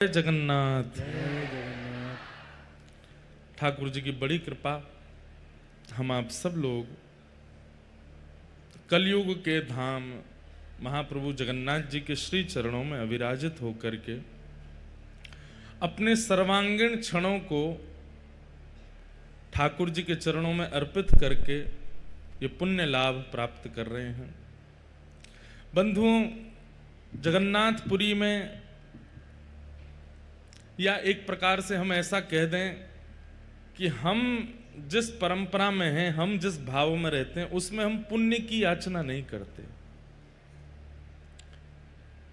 जय जगन्नाथ। ठाकुर जी की बड़ी कृपा, हम आप सब लोग कलयुग के धाम महाप्रभु जगन्नाथ जी के श्री चरणों में अविराजित होकर के अपने सर्वांगीण क्षणों को ठाकुर जी के चरणों में अर्पित करके ये पुण्य लाभ प्राप्त कर रहे हैं। बंधुओं, जगन्नाथपुरी में, या एक प्रकार से हम ऐसा कह दें कि हम जिस परंपरा में हैं, हम जिस भाव में रहते हैं, उसमें हम पुण्य की याचना नहीं करते।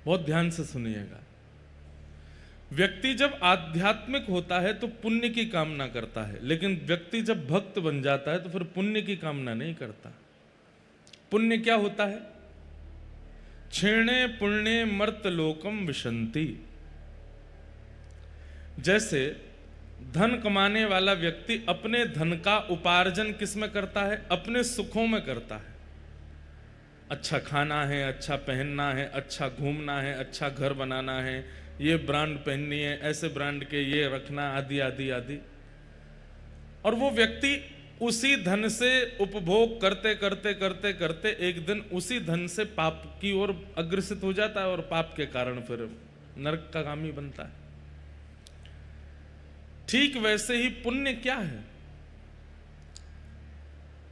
बहुत ध्यान से सुनिएगा। व्यक्ति जब आध्यात्मिक होता है तो पुण्य की कामना करता है, लेकिन व्यक्ति जब भक्त बन जाता है तो फिर पुण्य की कामना नहीं करता। पुण्य क्या होता है? क्षीणे पुण्य मर्त लोकम विशंति। जैसे धन कमाने वाला व्यक्ति अपने धन का उपार्जन किस में करता है? अपने सुखों में करता है। अच्छा खाना है, अच्छा पहनना है, अच्छा घूमना है, अच्छा घर बनाना है, ये ब्रांड पहननी है, ऐसे ब्रांड के ये रखना, आदि आदि आदि। और वो व्यक्ति उसी धन से उपभोग करते करते करते करते एक दिन उसी धन से पाप की ओर अग्रसित हो जाता है और पाप के कारण फिर नरक का गामी बनता है। ठीक वैसे ही पुण्य क्या है?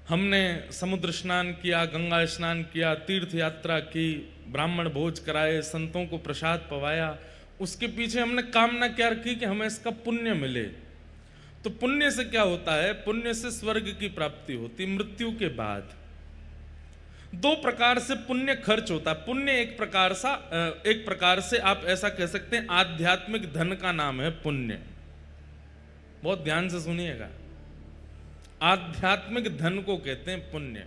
हमने समुद्र स्नान किया, गंगा स्नान किया, तीर्थ यात्रा की, ब्राह्मण भोज कराए, संतों को प्रसाद पवाया, उसके पीछे हमने कामना क्या रखी कि हमें इसका पुण्य मिले। तो पुण्य से क्या होता है? पुण्य से स्वर्ग की प्राप्ति होती मृत्यु के बाद। दो प्रकार से पुण्य खर्च होता है। पुण्य एक प्रकार से आप ऐसा कह सकते हैं, आध्यात्मिक धन का नाम है पुण्य। बहुत ध्यान से सुनिएगा। आध्यात्मिक धन को कहते हैं पुण्य।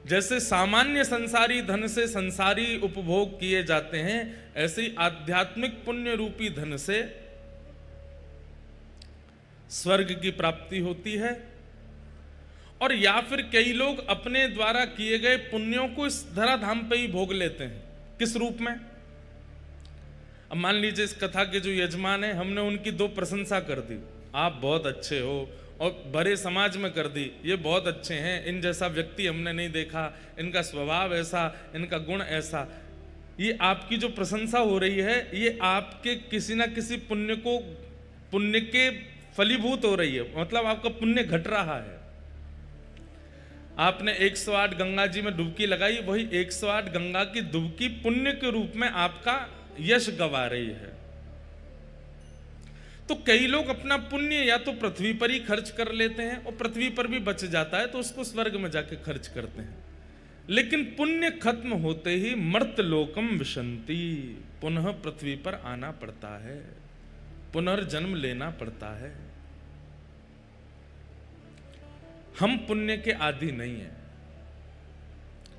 जैसे सामान्य संसारी धन से संसारी उपभोग किए जाते हैं, ऐसे ही आध्यात्मिक पुण्य रूपी धन से स्वर्ग की प्राप्ति होती है। और या फिर कई लोग अपने द्वारा किए गए पुण्यों को इस धराधाम पे ही भोग लेते हैं। किस रूप में? अब मान लीजिए इस कथा के जो यजमान हैं, हमने उनकी दो प्रशंसा कर दी, आप बहुत अच्छे हो, और बड़े समाज में कर दी, ये बहुत अच्छे हैं, इन जैसा व्यक्ति हमने नहीं देखा, इनका स्वभाव ऐसा, इनका गुण ऐसा। ये आपकी जो प्रशंसा हो रही है, ये आपके किसी ना किसी पुण्य के फलीभूत हो रही है। मतलब आपका पुण्य घट रहा है। आपने 108 गंगा जी में डुबकी लगाई, वही 108 गंगा की डुबकी पुण्य के रूप में आपका यश गवा रही है। तो कई लोग अपना पुण्य या तो पृथ्वी पर ही खर्च कर लेते हैं, और पृथ्वी पर भी बच जाता है तो उसको स्वर्ग में जाके खर्च करते हैं। लेकिन पुण्य खत्म होते ही मर्त लोकम विशंति, पुनः पृथ्वी पर आना पड़ता है, पुनर्जन्म लेना पड़ता है। हम पुण्य के आदि नहीं हैं,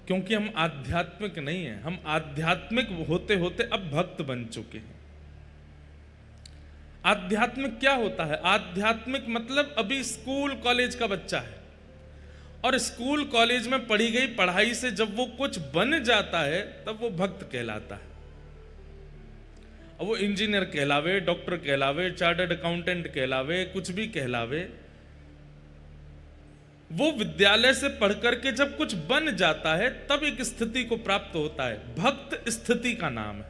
क्योंकि हम आध्यात्मिक नहीं हैं। हम आध्यात्मिक होते होते अब भक्त बन चुके हैं। आध्यात्मिक क्या होता है? आध्यात्मिक मतलब अभी स्कूल कॉलेज का बच्चा है, और स्कूल कॉलेज में पढ़ी गई पढ़ाई से जब वो कुछ बन जाता है तब वो भक्त कहलाता है। अब वो इंजीनियर कहलावे, डॉक्टर कहलावे, चार्टर्ड अकाउंटेंट कहलावे, कुछ भी कहलावे, वो विद्यालय से पढ़ करके जब कुछ बन जाता है तब एक स्थिति को प्राप्त होता है। भक्त स्थिति का नाम है।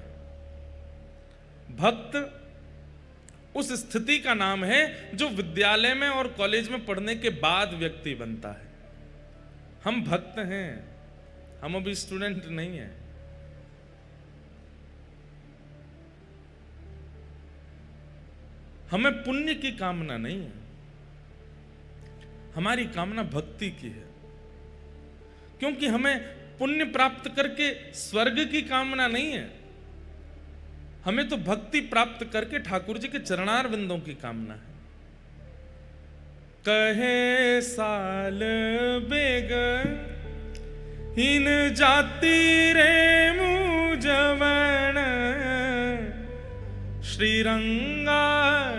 भक्त उस स्थिति का नाम है जो विद्यालय में और कॉलेज में पढ़ने के बाद व्यक्ति बनता है। हम भक्त हैं, हम अभी स्टूडेंट नहीं हैं। हमें पुण्य की कामना नहीं है, हमारी कामना भक्ति की है। क्योंकि हमें पुण्य प्राप्त करके स्वर्ग की कामना नहीं है, हमें तो भक्ति प्राप्त करके ठाकुर जी के चरणार बिंदों की कामना है। कहे साल बेग हिन जाति रे मुझवन, श्रीरंगा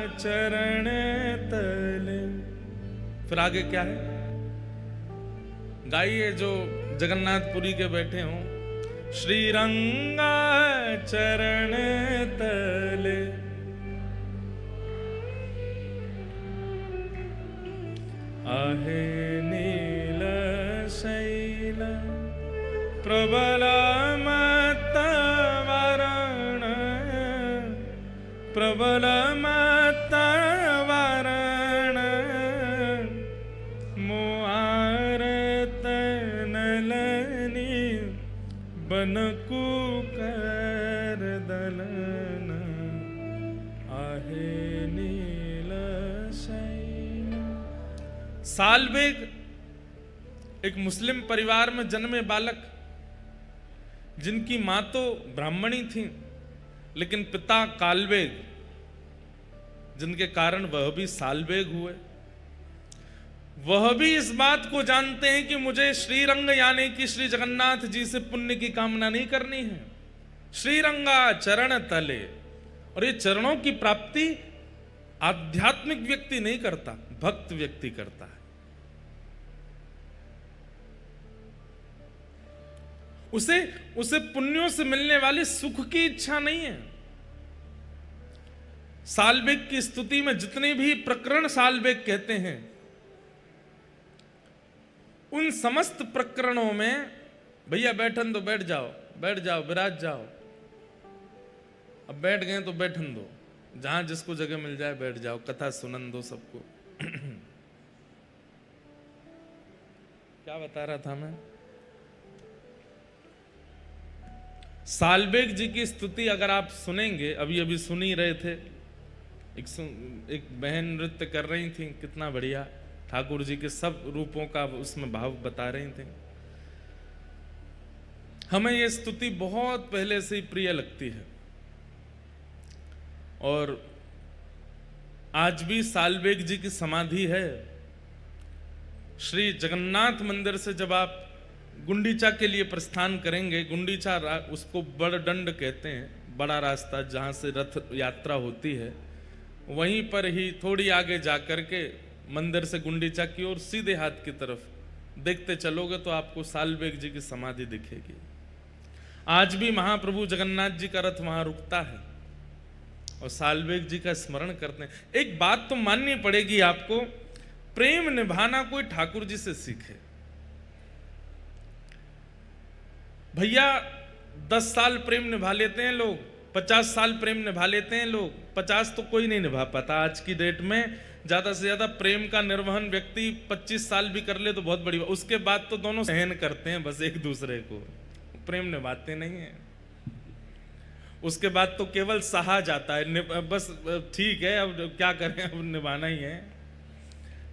चरण तले। फिर आगे क्या है? गाइए जो जगन्नाथपुरी के बैठे हों, श्रीरंगा चरण तले आहे नील शैल प्रबल मत वरण प्रबल मत वरण मुआरत नलनी बनकु कर दलन आहे नील शैल। सालबेग एक मुस्लिम परिवार में जन्मे बालक, जिनकी मां तो ब्राह्मणी थी लेकिन पिता कालबेग, जिनके कारण वह भी सालबेग हुए। वह भी इस बात को जानते हैं कि मुझे श्रीरंग यानी कि श्री जगन्नाथ जी से पुण्य की कामना नहीं करनी है। श्रीरंगा चरण तले, और ये चरणों की प्राप्ति आध्यात्मिक व्यक्ति नहीं करता, भक्त व्यक्ति करता है। उसे पुण्यों से मिलने वाली सुख की इच्छा नहीं है। सालबेग की स्तुति में जितने भी प्रकरण सालबेग कहते हैं, उन समस्त प्रकरणों में भैया बैठन दो, बैठ जाओ, बैठ जाओ, विराज जाओ। अब बैठ गए तो बैठन दो, जहां जिसको जगह मिल जाए बैठ जाओ, कथा सुनन दो सबको। क्या बता रहा था मैं? सालबेग जी की स्तुति अगर आप सुनेंगे, अभी अभी सुन ही रहे थे, एक बहन नृत्य कर रही थी, कितना बढ़िया, ठाकुर जी के सब रूपों का उसमें भाव बता रही थी। हमें यह स्तुति बहुत पहले से ही प्रिय लगती है, और आज भी सालबेग जी की समाधि है। श्री जगन्नाथ मंदिर से जब आप गुंडीचा के लिए प्रस्थान करेंगे, गुंडीचा उसको बड़ दंड कहते हैं, बड़ा रास्ता जहां से रथ यात्रा होती है, वहीं पर ही थोड़ी आगे जाकर के मंदिर से गुंडीचा की ओर सीधे हाथ की तरफ देखते चलोगे तो आपको सालबेग जी की समाधि दिखेगी। आज भी महाप्रभु जगन्नाथ जी का रथ वहां रुकता है और सालबेग जी का स्मरण करते हैं। एक बात तो माननी पड़ेगी आपको, प्रेम निभाना कोई ठाकुर जी से सीखे। भैया 10 साल प्रेम निभा लेते हैं लोग, 50 साल प्रेम निभा लेते हैं लोग, 50 तो कोई नहीं निभा पाता आज की डेट में। ज्यादा से ज्यादा प्रेम का निर्वहन व्यक्ति 25 साल भी कर ले तो बहुत बड़ी बात, उसके बाद तो दोनों सहन करते हैं बस एक दूसरे को, प्रेम निभाते नहीं है। उसके बाद तो केवल सहा जाता है, बस ठीक है अब क्या करें, अब निभाना ही है।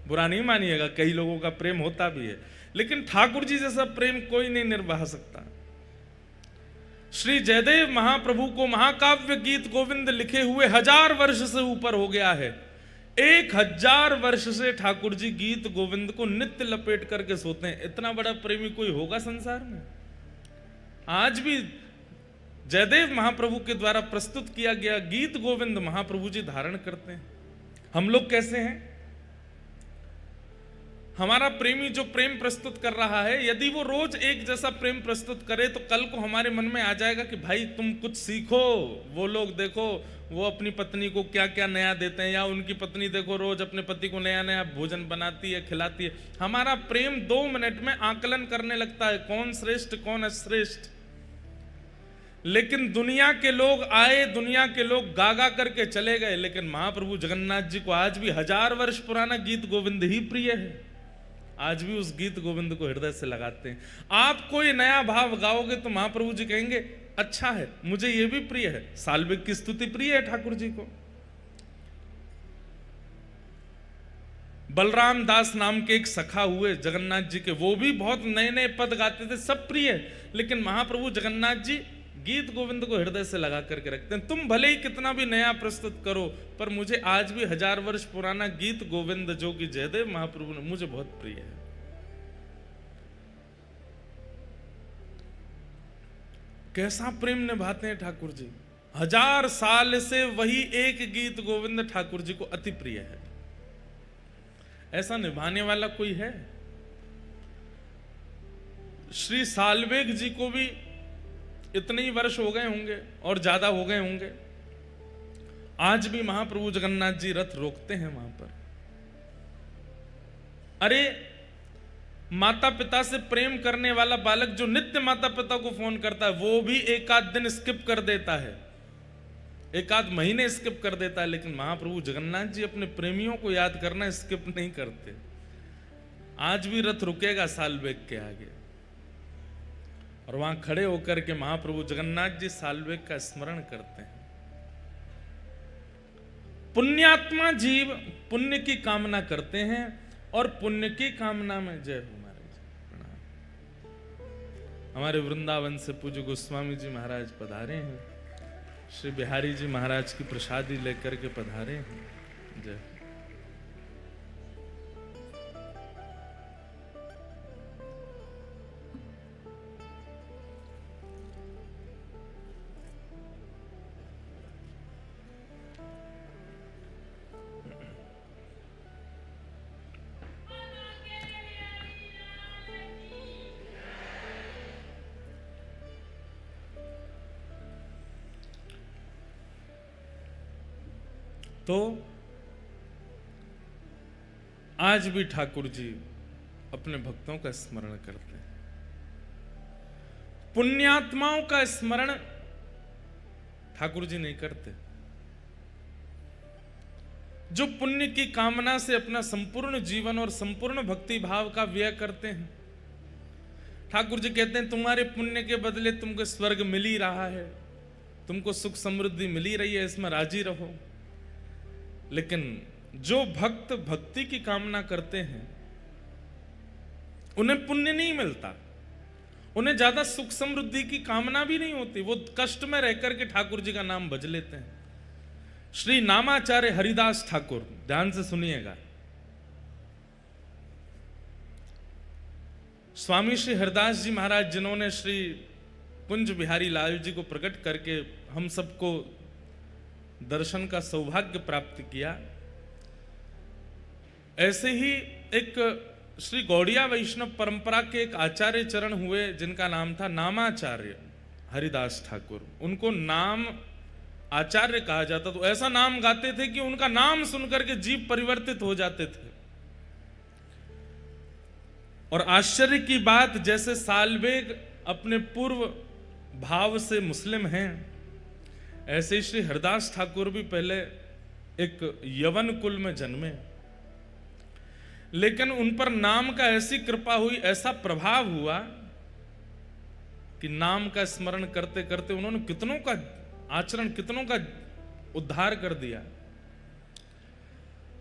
बुरा नहीं मानिएगा, कई लोगों का प्रेम होता भी है, लेकिन ठाकुर जी जैसा प्रेम कोई नहीं निर्वाह सकता। श्री जयदेव महाप्रभु को महाकाव्य गीत गोविंद लिखे हुए 1000 वर्ष से ऊपर हो गया है। 1000 वर्ष से ठाकुर जी गीत गोविंद को नित्य लपेट करके सोते हैं। इतना बड़ा प्रेमी कोई होगा संसार में? आज भी जयदेव महाप्रभु के द्वारा प्रस्तुत किया गया गीत गोविंद महाप्रभु जी धारण करते हैं। हम लोग कैसे हैं? हमारा प्रेमी जो प्रेम प्रस्तुत कर रहा है, यदि वो रोज एक जैसा प्रेम प्रस्तुत करे तो कल को हमारे मन में आ जाएगा कि भाई तुम कुछ सीखो। वो लोग देखो वो अपनी पत्नी को क्या क्या नया देते हैं, या उनकी पत्नी देखो रोज अपने पति को नया नया भोजन बनाती है, खिलाती है। हमारा प्रेम 2 मिनट में आकलन करने लगता है कौन श्रेष्ठ कौन अश्रेष्ठ। लेकिन दुनिया के लोग आए, दुनिया के लोग गागा करके चले गए, लेकिन महाप्रभु जगन्नाथ जी को आज भी 1000 वर्ष पुराना गीत गोविंद ही प्रिय है। आज भी उस गीत गोविंद को हृदय से लगाते हैं। आप कोई नया भाव गाओगे तो महाप्रभु जी कहेंगे अच्छा है, मुझे ये भी प्रिय है। सालबेग की स्तुति प्रिय है ठाकुर जी को। बलराम दास नाम के एक सखा हुए जगन्नाथ जी के, वो भी बहुत नए नए पद गाते थे, सब प्रिय है, लेकिन महाप्रभु जगन्नाथ जी गीत गोविंद को हृदय से लगा करके रखते हैं। तुम भले ही कितना भी नया प्रस्तुत करो, पर मुझे आज भी 1000 वर्ष पुराना गीत गोविंद जो कि जयदेव महाप्रभु ने, मुझे बहुत प्रिय है। कैसा प्रेम निभाते हैं ठाकुर जी। 1000 साल से वही एक गीत गोविंद ठाकुर जी को अति प्रिय है। ऐसा निभाने वाला कोई है? श्री सालबेग जी को भी इतने ही वर्ष हो गए होंगे और ज्यादा हो गए होंगे, आज भी महाप्रभु जगन्नाथ जी रथ रोकते हैं वहां पर। अरे माता पिता से प्रेम करने वाला बालक जो नित्य माता पिता को फोन करता है, वो भी एक आध दिन स्किप कर देता है, एक आध महीने स्किप कर देता है, लेकिन महाप्रभु जगन्नाथ जी अपने प्रेमियों को याद करना स्किप नहीं करते। आज भी रथ रुकेगा सालबेग के आगे, और वहां खड़े होकर के महाप्रभु जगन्नाथ जी सालबेग का स्मरण करते हैं। पुण्यात्मा जीव पुण्य की कामना करते हैं, और पुण्य की कामना में जय हो महाराज। प्रणाम। हमारे वृंदावन से पूज्य गोस्वामी जी महाराज पधारे हैं, श्री बिहारी जी महाराज की प्रसादी लेकर के पधारे हैं। जय। तो आज भी ठाकुर जी अपने भक्तों का स्मरण करते हैं। पुण्यात्माओं का स्मरण ठाकुर जी नहीं करते। जो पुण्य की कामना से अपना संपूर्ण जीवन और संपूर्ण भक्ति भाव का व्यय करते हैं, ठाकुर जी कहते हैं तुम्हारे पुण्य के बदले तुमको स्वर्ग मिल ही रहा है, तुमको सुख समृद्धि मिल ही रही है, इसमें राजी रहो। लेकिन जो भक्त भक्ति की कामना करते हैं उन्हें पुण्य नहीं मिलता, उन्हें ज्यादा सुख समृद्धि की कामना भी नहीं होती, वो कष्ट में रहकर के ठाकुर जी का नाम भज लेते हैं। श्री नामाचार्य हरिदास ठाकुर, ध्यान से सुनिएगा, स्वामी श्री हरिदास जी महाराज जिन्होंने श्री कुंज बिहारी लाल जी को प्रकट करके हम सबको दर्शन का सौभाग्य प्राप्त किया, ऐसे ही एक श्री गौड़िया वैष्णव परंपरा के एक आचार्य चरण हुए जिनका नाम था नामाचार्य हरिदास ठाकुर। उनको नाम आचार्य कहा जाता, तो ऐसा नाम गाते थे कि उनका नाम सुनकर के जीव परिवर्तित हो जाते थे। और आश्चर्य की बात, जैसे सालबेग अपने पूर्व भाव से मुस्लिम हैं, ऐसे ही श्री हरिदास ठाकुर भी पहले एक यवन कुल में जन्मे, लेकिन उन पर नाम का ऐसी कृपा हुई, ऐसा प्रभाव हुआ कि नाम का स्मरण करते करते उन्होंने कितनों का आचरण, कितनों का उद्धार कर दिया।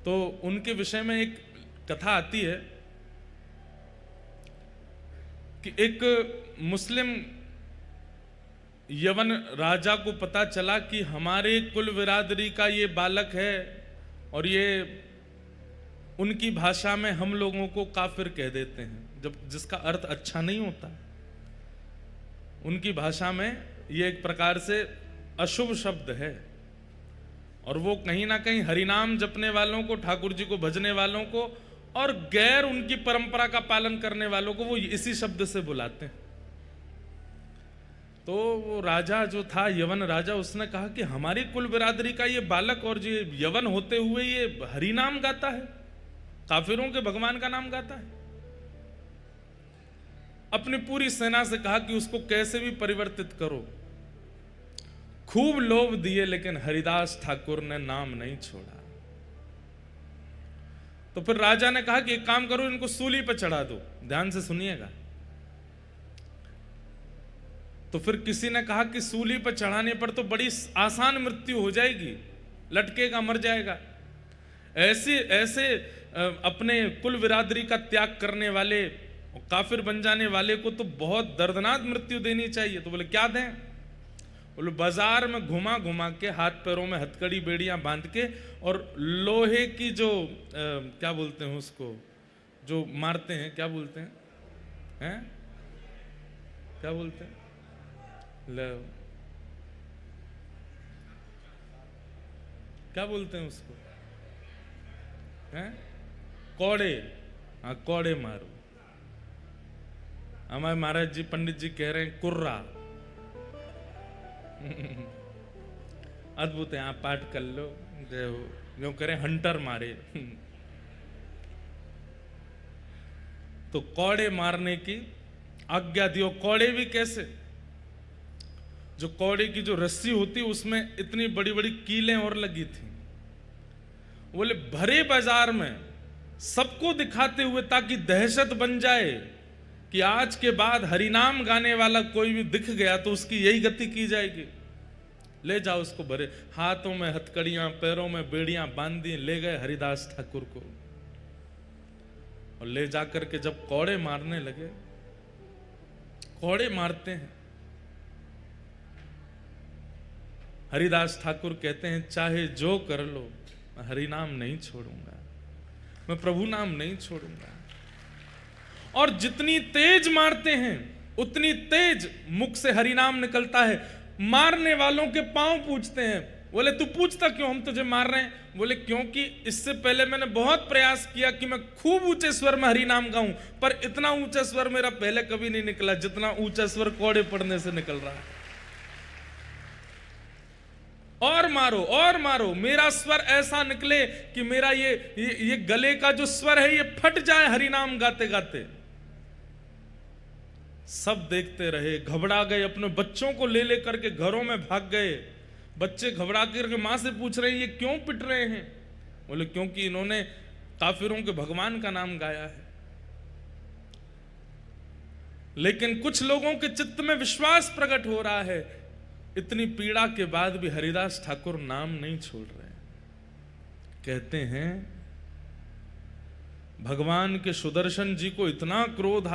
तो उनके विषय में एक कथा आती है कि एक मुस्लिम यवन राजा को पता चला कि हमारे कुल बिरादरी का ये बालक है, और ये उनकी भाषा में हम लोगों को काफिर कह देते हैं, जब जिसका अर्थ अच्छा नहीं होता। उनकी भाषा में ये एक प्रकार से अशुभ शब्द है, और वो कहीं ना कहीं हरिनाम जपने वालों को, ठाकुर जी को भजने वालों को, और गैर उनकी परंपरा का पालन करने वालों को वो इसी शब्द से बुलाते हैं। तो वो राजा जो था, यवन राजा, उसने कहा कि हमारी कुल बिरादरी का ये बालक और जो यवन होते हुए ये हरि नाम गाता है, काफिरों के भगवान का नाम गाता है। अपनी पूरी सेना से कहा कि उसको कैसे भी परिवर्तित करो। खूब लोभ दिए, लेकिन हरिदास ठाकुर ने नाम नहीं छोड़ा। तो फिर राजा ने कहा कि एक काम करो, इनको सूली पर चढ़ा दो। ध्यान से सुनिएगा। तो फिर किसी ने कहा कि सूली पर चढ़ाने पर तो बड़ी आसान मृत्यु हो जाएगी, लटकेगा, मर जाएगा। ऐसे अपने कुल बिरादरी का त्याग करने वाले, काफिर बन जाने वाले को तो बहुत दर्दनाक मृत्यु देनी चाहिए। तो बोले क्या दें? बोले बाजार में घुमा घुमा के, हाथ पैरों में हथकड़ी बेड़ियां बांध के, और लोहे की जो क्या बोलते हैं उसको, जो मारते हैं, क्या बोलते हैं, क्या बोलते हैं, क्या बोलते हैं उसको, हैं? कौड़े। हाँ, कौड़े मारो। हमारे महाराज जी, पंडित जी कह रहे हैं कुर्रा। अद्भुत है, आप पाठ कर लो, जो करें हंटर मारे। तो कौड़े मारने की आज्ञा दी। कौड़े भी कैसे? जो कौड़े की जो रस्सी होती उसमें इतनी बड़ी बड़ी कीलें और लगी थी। बोले भरे बाजार में सबको दिखाते हुए, ताकि दहशत बन जाए कि आज के बाद हरिनाम गाने वाला कोई भी दिख गया तो उसकी यही गति की जाएगी। ले जाओ उसको, भरे हाथों में हथकड़ियां, पैरों में बेड़ियां बांध दी, ले गए हरिदास ठाकुर को। और ले जाकर के जब कौड़े मारने लगे, कौड़े मारते हैं, हरिदास ठाकुर कहते हैं चाहे जो कर लो, मैं हरि नाम नहीं छोड़ूंगा, मैं प्रभु नाम नहीं छोड़ूंगा। और जितनी तेज मारते हैं उतनी तेज मुख से हरि नाम निकलता है। मारने वालों के पांव पूछते हैं। बोले तू पूछता क्यों, हम तुझे मार रहे हैं? बोले क्योंकि इससे पहले मैंने बहुत प्रयास किया कि मैं खूब ऊंचे स्वर में हरि नाम गाऊं, पर इतना ऊंचा स्वर मेरा पहले कभी नहीं निकला जितना ऊंचा स्वर कौड़े पड़ने से निकल रहा है। और मारो, मेरा स्वर ऐसा निकले कि मेरा ये गले का जो स्वर है ये फट जाए हरि नाम गाते गाते। सब देखते रहे, घबरा गए, अपने बच्चों को ले ले करके घरों में भाग गए। बच्चे घबरा करके मां से पूछ रहे हैं ये क्यों पिट रहे हैं? बोले क्योंकि इन्होंने काफिरों के भगवान का नाम गाया है। लेकिन कुछ लोगों के चित्त में विश्वास प्रकट हो रहा है। इतनी पीड़ा के बाद भी हरिदास ठाकुर नाम नहीं छोड़ रहे। कहते हैं भगवान के सुदर्शन जी को इतना क्रोध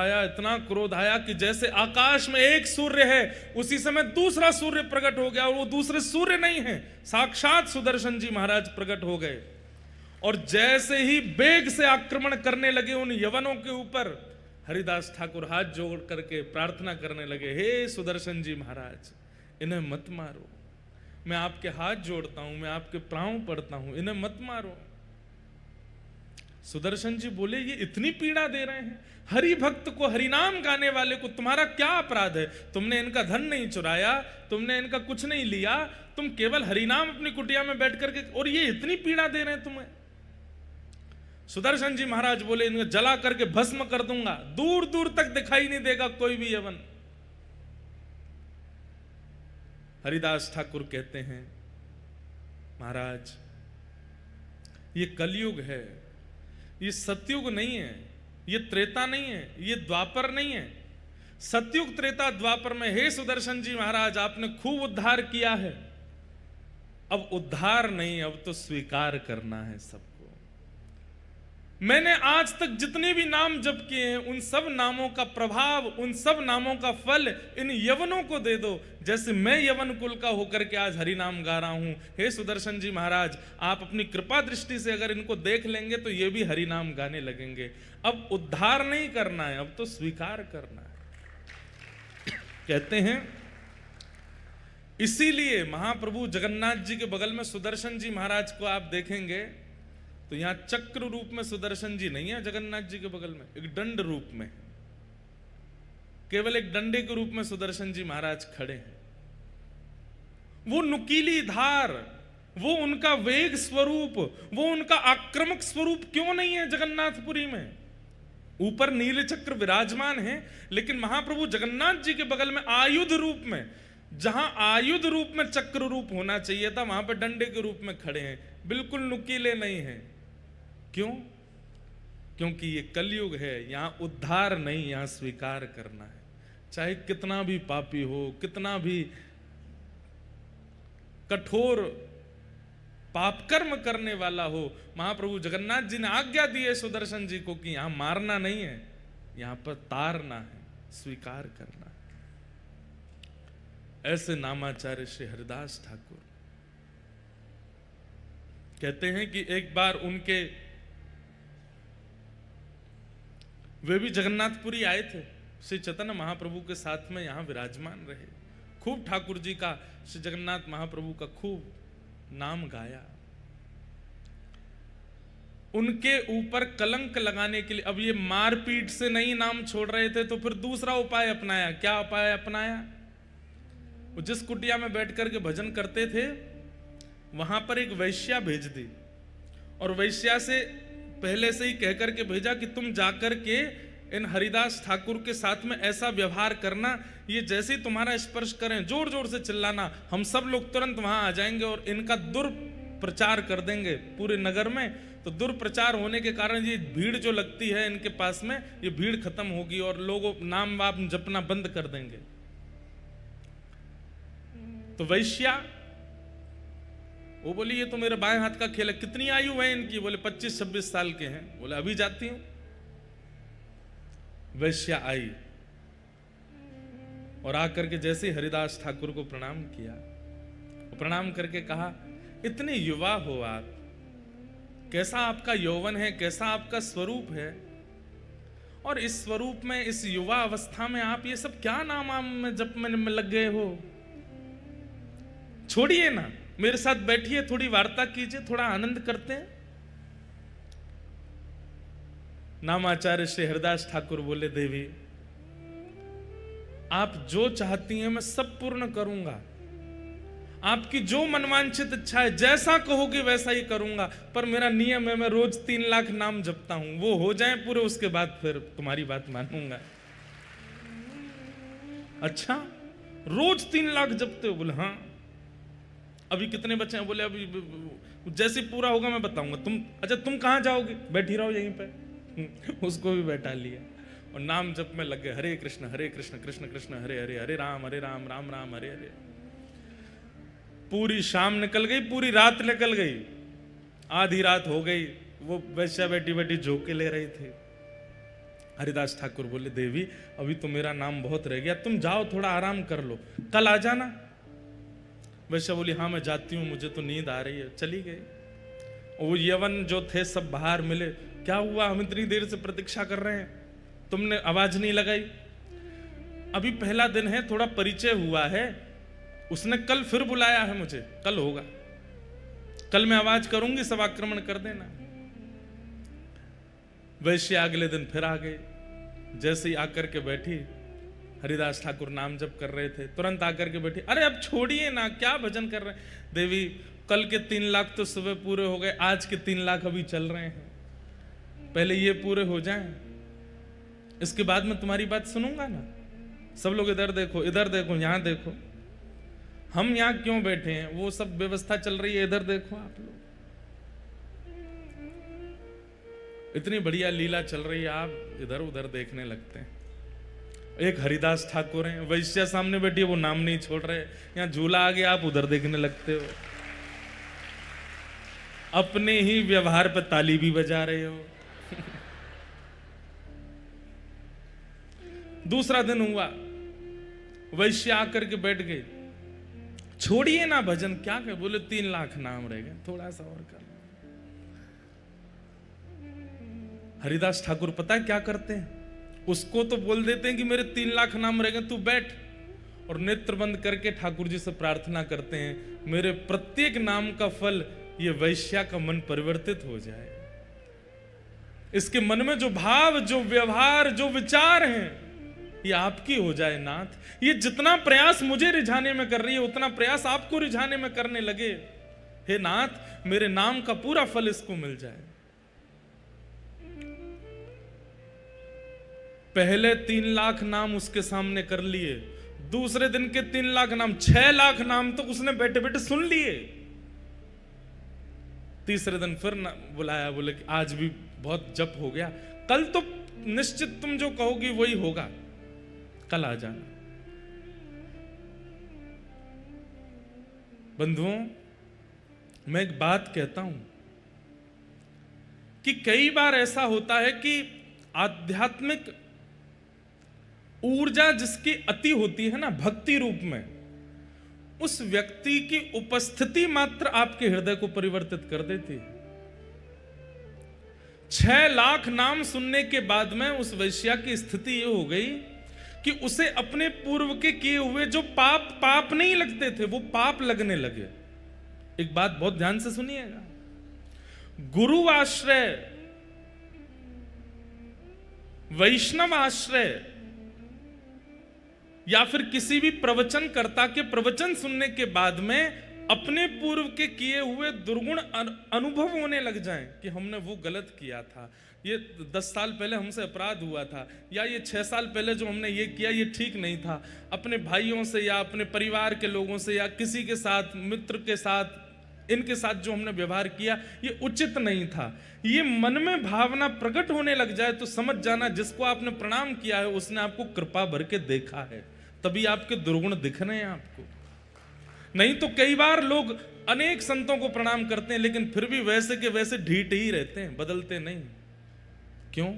आया कि जैसे आकाश में एक सूर्य है उसी समय दूसरा सूर्य प्रकट हो गया, और वो दूसरे सूर्य नहीं है, साक्षात सुदर्शन जी महाराज प्रकट हो गए। और जैसे ही वेग से आक्रमण करने लगे उन यवनों के ऊपर, हरिदास ठाकुर हाथ जोड़ करके प्रार्थना करने लगे, हे सुदर्शन जी महाराज इन्हें मत मारो, मैं आपके हाथ जोड़ता हूं, मैं आपके पांव पड़ता हूं, इन्हें मत मारो। सुदर्शन जी बोले ये इतनी पीड़ा दे रहे हैं, हरि भक्त को, हरिनाम गाने वाले को तुम्हारा क्या अपराध है? तुमने इनका धन नहीं चुराया, तुमने इनका कुछ नहीं लिया, तुम केवल हरिनाम अपनी कुटिया में बैठ करके, और ये इतनी पीड़ा दे रहे हैं तुम्हें। सुदर्शन जी महाराज बोले इन्हें जला करके भस्म कर दूंगा, दूर दूर तक दिखाई नहीं देगा कोई भी यवन। हरिदास ठाकुर कहते हैं महाराज ये कलयुग है, ये सतयुग नहीं है, ये त्रेता नहीं है, ये द्वापर नहीं है। सतयुग त्रेता द्वापर में हे सुदर्शन जी महाराज आपने खूब उद्धार किया है, अब उद्धार नहीं, अब तो स्वीकार करना है सबको। मैंने आज तक जितने भी नाम जप किए हैं उन सब नामों का प्रभाव, उन सब नामों का फल इन यवनों को दे दो, जैसे मैं यवन कुल का होकर के आज हरि नाम गा रहा हूं। हे सुदर्शन जी महाराज आप अपनी कृपा दृष्टि से अगर इनको देख लेंगे तो ये भी हरि नाम गाने लगेंगे। अब उद्धार नहीं करना है, अब तो स्वीकार करना है। कहते हैं इसीलिए महाप्रभु जगन्नाथ जी के बगल में सुदर्शन जी महाराज को आप देखेंगे तो यहां चक्र रूप में सुदर्शन जी नहीं है, जगन्नाथ जी के बगल में एक दंड रूप में, केवल एक डंडे के रूप में सुदर्शन जी महाराज खड़े हैं। वो नुकीली धार, वो उनका वेग स्वरूप, वो उनका आक्रामक स्वरूप क्यों नहीं है जगन्नाथपुरी में? ऊपर नील चक्र विराजमान है, लेकिन महाप्रभु जगन्नाथ जी के बगल में आयुध रूप में, जहां आयुध रूप में चक्र रूप होना चाहिए था वहां पर डंडे के रूप में खड़े हैं, बिल्कुल नुकीले नहीं हैं। क्यों? क्योंकि ये कलयुग है, यहां उद्धार नहीं, यहां स्वीकार करना है। चाहे कितना भी पापी हो, कितना भी कठोर पाप कर्म करने वाला हो, महाप्रभु जगन्नाथ जी ने आज्ञा दी है सुदर्शन जी को कि यहां मारना नहीं है, यहां पर तारना है, स्वीकार करना है। ऐसे नामाचार्य श्री हरिदास ठाकुर कहते हैं कि एक बार उनके वे भी जगन्नाथपुरी आए थे, श्री चैतन्य महाप्रभु के साथ में यहां विराजमान रहे, खूब ठाकुर जी का, श्री जगन्नाथ महाप्रभु का खूब नाम गाया। उनके ऊपर कलंक लगाने के लिए, अब ये मारपीट से नहीं नाम छोड़ रहे थे तो फिर दूसरा उपाय अपनाया। क्या उपाय अपनाया? वो जिस कुटिया में बैठ करके भजन करते थे वहां पर एक वैश्या भेज दी, और वैश्या से पहले से ही कह करके भेजा कि तुम जाकर के इन हरिदास ठाकुर के साथ में ऐसा व्यवहार करना, ये जैसे ही तुम्हारा स्पर्श करें जोर जोर से चिल्लाना, हम सब लोग तुरंत वहां आ जाएंगे और इनका दुर्प्रचार कर देंगे पूरे नगर में। तो दुर्प्रचार होने के कारण ये भीड़ जो लगती है इनके पास में, ये भीड़ खत्म होगी और लोग नाम वाम जपना बंद कर देंगे। तो वैश्या वो बोली ये तो मेरे बाएं हाथ का खेल है। कितनी आयु है इनकी? बोले 25-26 साल के हैं। बोले अभी जाती हूं। वैश्या आई और आकर के जैसे हरिदास ठाकुर को प्रणाम किया, प्रणाम करके कहा इतने युवा हो आप, कैसा आपका यौवन है, कैसा आपका स्वरूप है, और इस स्वरूप में इस युवा अवस्था में आप ये सब क्या नाम में जप में लग गए हो? छोड़िए ना, मेरे साथ बैठिए, थोड़ी वार्ता कीजिए, थोड़ा आनंद करते हैं। नामाचार्य श्री हरिदास ठाकुर बोले देवी आप जो चाहती हैं मैं सब पूर्ण करूंगा, आपकी जो मनवांछित इच्छा है जैसा कहोगे वैसा ही करूंगा, पर मेरा नियम है मैं रोज 3 लाख नाम जपता हूं, वो हो जाए पूरे उसके बाद फिर तुम्हारी बात मानूंगा। अच्छा रोज 3 लाख जपते हो? बोले हाँ। अभी कितने बच्चे हैं? बोले अभी जैसे पूरा होगा मैं बताऊंगा। तुम अच्छा तुम कहां जाओगे? बैठी रहो यहीं पे। उसको भी बैठा लिया और नाम जप में लग गए, हरे कृष्ण कृष्ण कृष्ण हरे हरे, हरे राम राम राम हरे हरे। पूरी शाम निकल गई, पूरी रात निकल गई, आधी रात हो गई। वो वैश्या बैठी बैठी झोंके ले रही थी। हरिदास ठाकुर बोले देवी अभी तो मेरा नाम बहुत रह गया, तुम जाओ थोड़ा आराम कर लो, कल आ जाना। वैश्या बोली हाँ मैं जाती हूँ, मुझे तो नींद आ रही है। चली गई। वो यवन जो थे सब बाहर मिले, क्या हुआ, हम इतनी देर से प्रतीक्षा कर रहे हैं, तुमने आवाज नहीं लगाई। अभी पहला दिन है, थोड़ा परिचय हुआ है, उसने कल फिर बुलाया है मुझे, कल होगा, कल मैं आवाज करूंगी, सब आक्रमण कर देना। वैश्य अगले दिन फिर आ गए। जैसे ही आकर के बैठी, हरिदास ठाकुर नाम जप कर रहे थे, तुरंत आकर के बैठी, अरे अब छोड़िए ना, क्या भजन कर रहे हैं? देवी कल के 3 लाख तो सुबह पूरे हो गए, आज के 3 लाख अभी चल रहे हैं, पहले ये पूरे हो जाएं, इसके बाद मैं तुम्हारी बात सुनूंगा ना। सब लोग इधर देखो, इधर देखो, यहां देखो, हम यहां क्यों बैठे हैं, वो सब व्यवस्था चल रही है, इधर देखो आप लोग, इतनी बढ़िया लीला चल रही है, आप इधर उधर देखने लगते हैं। एक हरिदास ठाकुर हैं, वैश्या सामने बैठी है, वो नाम नहीं छोड़ रहे, यहां झूला आ गया, आप उधर देखने लगते हो, अपने ही व्यवहार पर ताली भी बजा रहे हो। दूसरा दिन हुआ, वैश्य आकर के बैठ गए, छोड़िए ना भजन, क्या कहे? बोले 3 लाख नाम रह गए, थोड़ा सा और कर। हरिदास ठाकुर पता है क्या करते हैं? उसको तो बोल देते हैं कि मेरे 3 लाख नाम रह गए, तू बैठ, और नेत्र बंद करके ठाकुर जी से प्रार्थना करते हैं, मेरे प्रत्येक नाम का फल ये वैश्या का मन परिवर्तित हो जाए, इसके मन में जो भाव, जो व्यवहार, जो विचार हैं, ये आपकी हो जाए नाथ। ये जितना प्रयास मुझे रिझाने में कर रही है, उतना प्रयास आपको रिझाने में करने लगे। हे नाथ, मेरे नाम का पूरा फल इसको मिल जाए। पहले 3 लाख नाम उसके सामने कर लिए, दूसरे दिन के 3 लाख नाम, 6 लाख नाम तो उसने बैठे बैठे सुन लिए। तीसरे दिन फिर बुलाया, बोले कि आज भी बहुत जप हो गया, कल तो निश्चित तुम जो कहोगी वही होगा, कल आ जाना। बंधुओं, मैं एक बात कहता हूं कि कई बार ऐसा होता है कि आध्यात्मिक ऊर्जा जिसकी अति होती है ना, भक्ति रूप में, उस व्यक्ति की उपस्थिति मात्र आपके हृदय को परिवर्तित कर देती है। 6 लाख नाम सुनने के बाद में उस वैश्या की स्थिति ये हो गई कि उसे अपने पूर्व के किए हुए जो पाप नहीं लगते थे, वो पाप लगने लगे। एक बात बहुत ध्यान से सुनिएगा, गुरु आश्रय, वैष्णव आश्रय, या फिर किसी भी प्रवचनकर्ता के प्रवचन सुनने के बाद में अपने पूर्व के किए हुए दुर्गुण अनुभव होने लग जाएं कि हमने वो गलत किया था, ये 10 साल पहले हमसे अपराध हुआ था, या ये 6 साल पहले जो हमने ये किया ये ठीक नहीं था, अपने भाइयों से या अपने परिवार के लोगों से या किसी के साथ, मित्र के साथ, इनके साथ जो हमने व्यवहार किया ये उचित नहीं था। ये मन में भावना प्रकट होने लग जाए तो समझ जाना जिसको आपने प्रणाम किया है उसने आपको कृपा भर के देखा है, तभी आपके दुर्गुण दिख रहे हैं आपको। नहीं तो कई बार लोग अनेक संतों को प्रणाम करते हैं लेकिन फिर भी वैसे के वैसे ढीठ ही रहते हैं, बदलते नहीं। क्यों?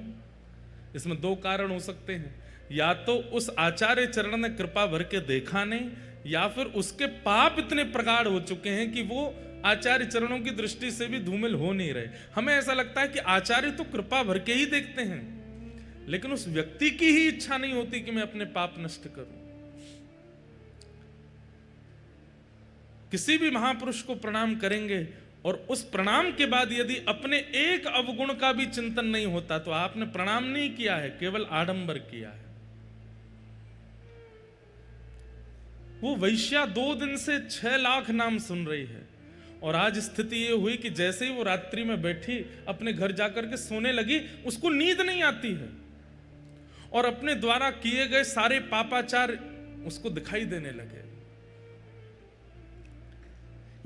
इसमें 2 कारण हो सकते हैं, या तो उस आचार्य चरण ने कृपा भर के देखा नहीं, या फिर उसके पाप इतने प्रगाढ़ हो चुके हैं कि वो आचार्य चरणों की दृष्टि से भी धूमिल हो नहीं रहे। हमें ऐसा लगता है कि आचार्य तो कृपा भर के ही देखते हैं, लेकिन उस व्यक्ति की ही इच्छा नहीं होती कि मैं अपने पाप नष्ट करूं। किसी भी महापुरुष को प्रणाम करेंगे और उस प्रणाम के बाद यदि अपने एक अवगुण का भी चिंतन नहीं होता तो आपने प्रणाम नहीं किया है, केवल आडंबर किया है। वो वैश्या 2 दिन से 6 लाख नाम सुन रही है और आज स्थिति ये हुई कि जैसे ही वो रात्रि में बैठी अपने घर जाकर के सोने लगी, उसको नींद नहीं आती है और अपने द्वारा किए गए सारे पापाचार उसको दिखाई देने लगे।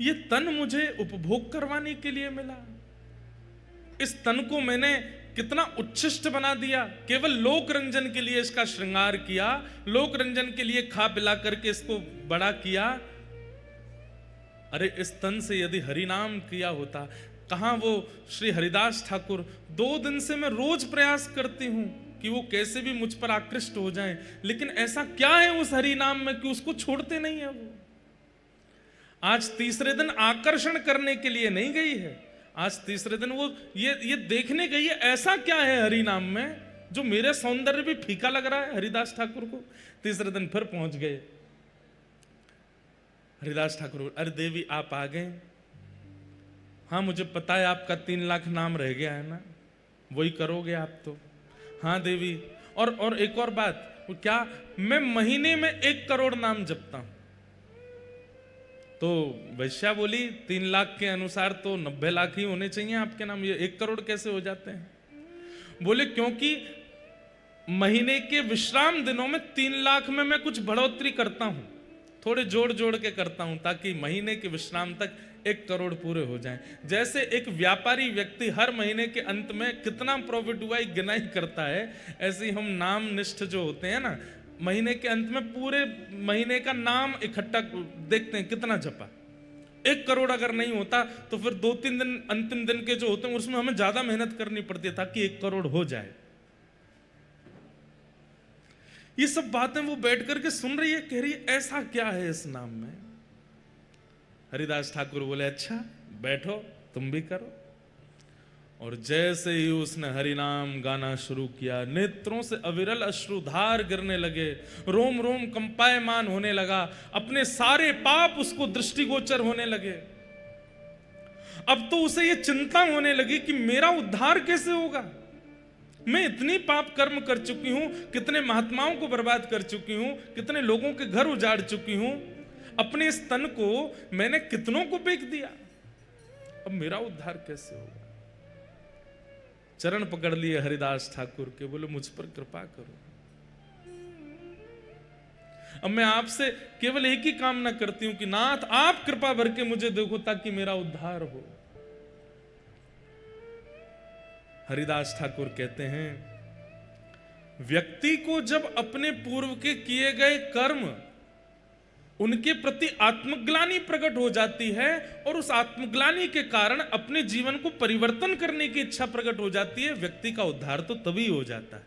ये तन मुझे उपभोग करवाने के लिए मिला, इस तन को मैंने कितना उच्छिष्ट बना दिया, केवल लोक रंजन के लिए इसका श्रृंगार किया, लोक रंजन के लिए खा पिला करके इसको बड़ा किया। अरे इस तन से यदि हरिनाम किया होता, कहां वो श्री हरिदास ठाकुर 2 दिन से मैं रोज प्रयास करती हूं कि वो कैसे भी मुझ पर आकृष्ट हो जाएं, लेकिन ऐसा क्या है उस हरिनाम में कि उसको छोड़ते नहीं है। वो आज तीसरे दिन आकर्षण करने के लिए नहीं गई है, आज तीसरे दिन वो ये देखने गई है ऐसा क्या है हरि नाम में जो मेरे सौंदर्य भी फीका लग रहा है हरिदास ठाकुर को। तीसरे दिन फिर पहुंच गए, हरिदास ठाकुर, अरे देवी आप आ गए? हाँ मुझे पता है आपका 3 लाख नाम रह गया है ना, वही करोगे आप तो। हाँ देवी, और एक और बात, वो क्या, मैं महीने में 1 करोड़ नाम जपता हूं। तो वैश्या बोली 3 लाख के अनुसार तो 90 लाख ही होने चाहिए आपके नाम, ये 1 करोड़ कैसे हो जाते हैं? बोले क्योंकि महीने के विश्राम दिनों में 3 लाख में मैं कुछ बढ़ोतरी करता हूं, थोड़े जोड़ जोड़ के करता हूं ताकि महीने के विश्राम तक 1 करोड़ पूरे हो जाएं। जैसे एक व्यापारी व्यक्ति हर महीने के अंत में कितना प्रॉफिट हुआ गिनाई करता है, ऐसे ही हम नाम निष्ठ जो होते हैं ना, महीने के अंत में पूरे महीने का नाम इकट्ठा देखते हैं कितना जपा। 1 करोड़ अगर नहीं होता तो फिर 2-3 दिन अंतिम दिन के जो होते हैं उसमें हमें ज्यादा मेहनत करनी पड़ती है ताकि 1 करोड़ हो जाए। ये सब बातें वो बैठ करके सुन रही है, कह रही है ऐसा क्या है इस नाम में। हरिदास ठाकुर बोले अच्छा बैठो तुम भी करो। और जैसे ही उसने हरिनाम गाना शुरू किया, नेत्रों से अविरल अश्रुधार गिरने लगे, रोम रोम कंपायमान होने लगा, अपने सारे पाप उसको दृष्टिगोचर होने लगे। अब तो उसे ये चिंता होने लगी कि मेरा उद्धार कैसे होगा। मैं इतनी पाप कर्म कर चुकी हूं, कितने महात्माओं को बर्बाद कर चुकी हूं, कितने लोगों के घर उजाड़ चुकी हूं, अपने इस तन को मैंने कितनों को बेच दिया, अब मेरा उद्धार कैसे होगा। चरण पकड़ लिए हरिदास ठाकुर के, बोले मुझ पर कृपा करो। अब मैं आपसे केवल एक ही कामना करती हूं कि नाथ आप कृपा भर के मुझे देखो ताकि मेरा उद्धार हो। हरिदास ठाकुर कहते हैं व्यक्ति को जब अपने पूर्व के किए गए कर्म उनके प्रति आत्मग्लानि प्रकट हो जाती है और उस आत्मग्लानि के कारण अपने जीवन को परिवर्तन करने की इच्छा प्रकट हो जाती है, व्यक्ति का उद्धार तो तभी हो जाता है।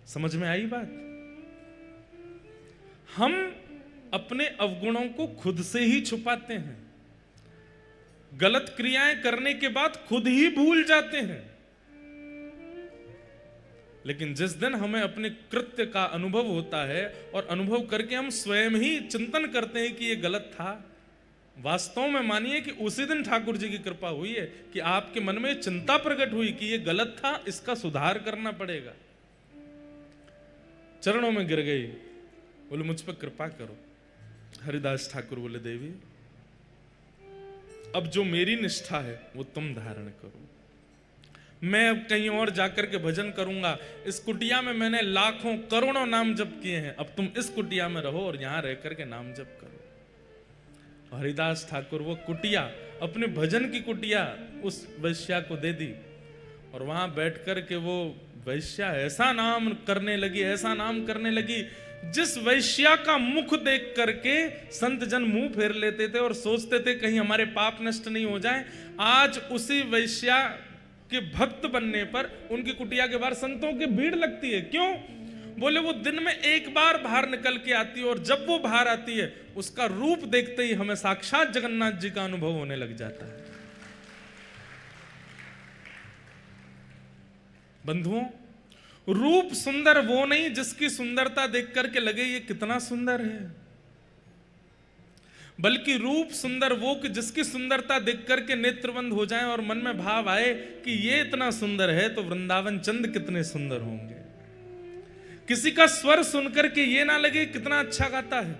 समझ में आई बात? हम अपने अवगुणों को खुद से ही छुपाते हैं, गलत क्रियाएं करने के बाद खुद ही भूल जाते हैं, लेकिन जिस दिन हमें अपने कृत्य का अनुभव होता है और अनुभव करके हम स्वयं ही चिंतन करते हैं कि ये गलत था, वास्तव में मानिए कि उसी दिन ठाकुर जी की कृपा हुई है कि आपके मन में चिंता प्रकट हुई कि ये गलत था, इसका सुधार करना पड़ेगा। चरणों में गिर गई, बोले मुझ पर कृपा करो। हरिदास ठाकुर बोले देवी अब जो मेरी निष्ठा है वो तुम धारण करो, मैं अब कहीं और जाकर के भजन करूंगा। इस कुटिया में मैंने लाखों करोड़ों नाम जप किए हैं, अब तुम इस कुटिया में रहो और यहां रह करके नाम जप करो। हरिदास ठाकुर वो कुटिया, अपने भजन की कुटिया उस वैश्या को दे दी और वहां बैठ कर के वो वैश्या ऐसा नाम करने लगी, ऐसा नाम करने लगी, जिस वैश्या का मुख देख करके संत जन मुंह फेर लेते थे और सोचते थे कहीं हमारे पाप नष्ट नहीं हो जाए। आज उसी वैश्या के भक्त बनने पर उनकी कुटिया के बाहर संतों की भीड़ लगती है। क्यों? बोले वो दिन में एक बार बाहर निकल के आती है और जब वो बाहर आती है उसका रूप देखते ही हमें साक्षात जगन्नाथ जी का अनुभव होने लग जाता है। बंधुओं, रूप सुंदर वो नहीं जिसकी सुंदरता देख करके लगे ये कितना सुंदर है, बल्कि रूप सुंदर वो कि जिसकी सुंदरता देख करके नेत्रबंद हो जाए और मन में भाव आए कि ये इतना सुंदर है तो वृंदावन चंद कितने सुंदर होंगे। किसी का स्वर सुनकर के ये ना लगे कितना अच्छा गाता है,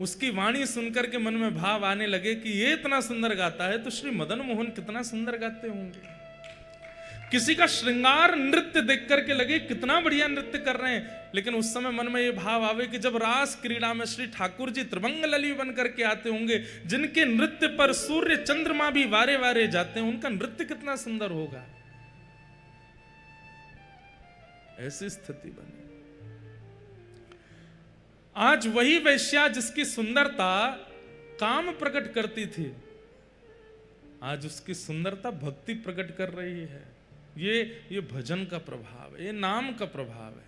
उसकी वाणी सुनकर के मन में भाव आने लगे कि ये इतना सुंदर गाता है तो श्री मदन मोहन कितना सुंदर गाते होंगे। किसी का श्रृंगार नृत्य देख करके लगे कितना बढ़िया नृत्य कर रहे हैं, लेकिन उस समय मन में ये भाव आवे कि जब रास क्रीड़ा में श्री ठाकुर जी त्रिभंग लली बन करके आते होंगे, जिनके नृत्य पर सूर्य चंद्रमा भी वारे वारे जाते हैं, उनका नृत्य कितना सुंदर होगा। ऐसी स्थिति बनी। आज वही वैश्या जिसकी सुंदरता काम प्रकट करती थी, आज उसकी सुंदरता भक्ति प्रकट कर रही है। ये भजन का प्रभाव है, ये नाम का प्रभाव है।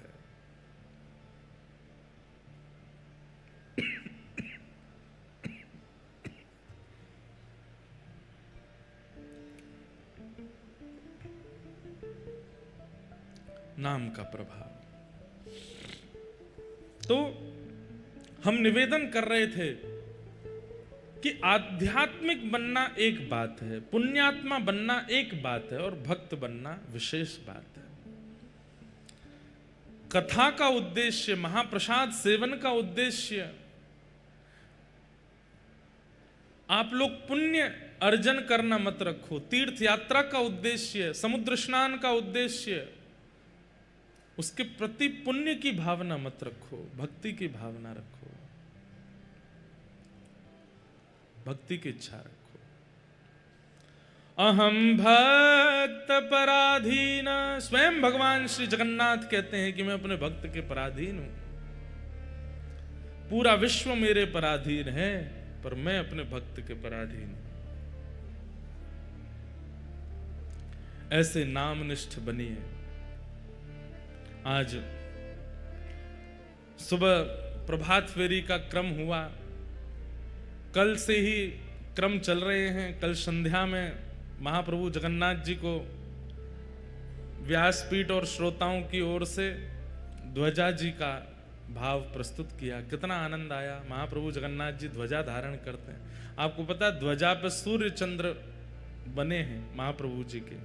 नाम का प्रभाव। तो हम निवेदन कर रहे थे कि आध्यात्मिक बनना एक बात है, पुण्यात्मा बनना एक बात है और भक्त बनना विशेष बात है। कथा का उद्देश्य, महाप्रसाद सेवन का उद्देश्य आप लोग पुण्य अर्जन करना मत रखो। तीर्थ यात्रा का उद्देश्य, समुद्र स्नान का उद्देश्य, उसके प्रति पुण्य की भावना मत रखो, भक्ति की भावना रखो, भक्ति की इच्छा रखो। अहम भक्त पराधीन, स्वयं भगवान श्री जगन्नाथ कहते हैं कि मैं अपने भक्त के पराधीन हूं। पूरा विश्व मेरे पराधीन है पर मैं अपने भक्त के पराधीन हूं। ऐसे नामनिष्ठ बनिए। आज सुबह प्रभात फेरी का क्रम हुआ, कल से ही क्रम चल रहे हैं। कल संध्या में महाप्रभु जगन्नाथ जी को व्यासपीठ और श्रोताओं की ओर से ध्वजा जी का भाव प्रस्तुत किया। कितना आनंद आया। महाप्रभु जगन्नाथ जी ध्वजा धारण करते हैं। आपको पता है ध्वजा पे सूर्य चंद्र बने हैं महाप्रभु जी के।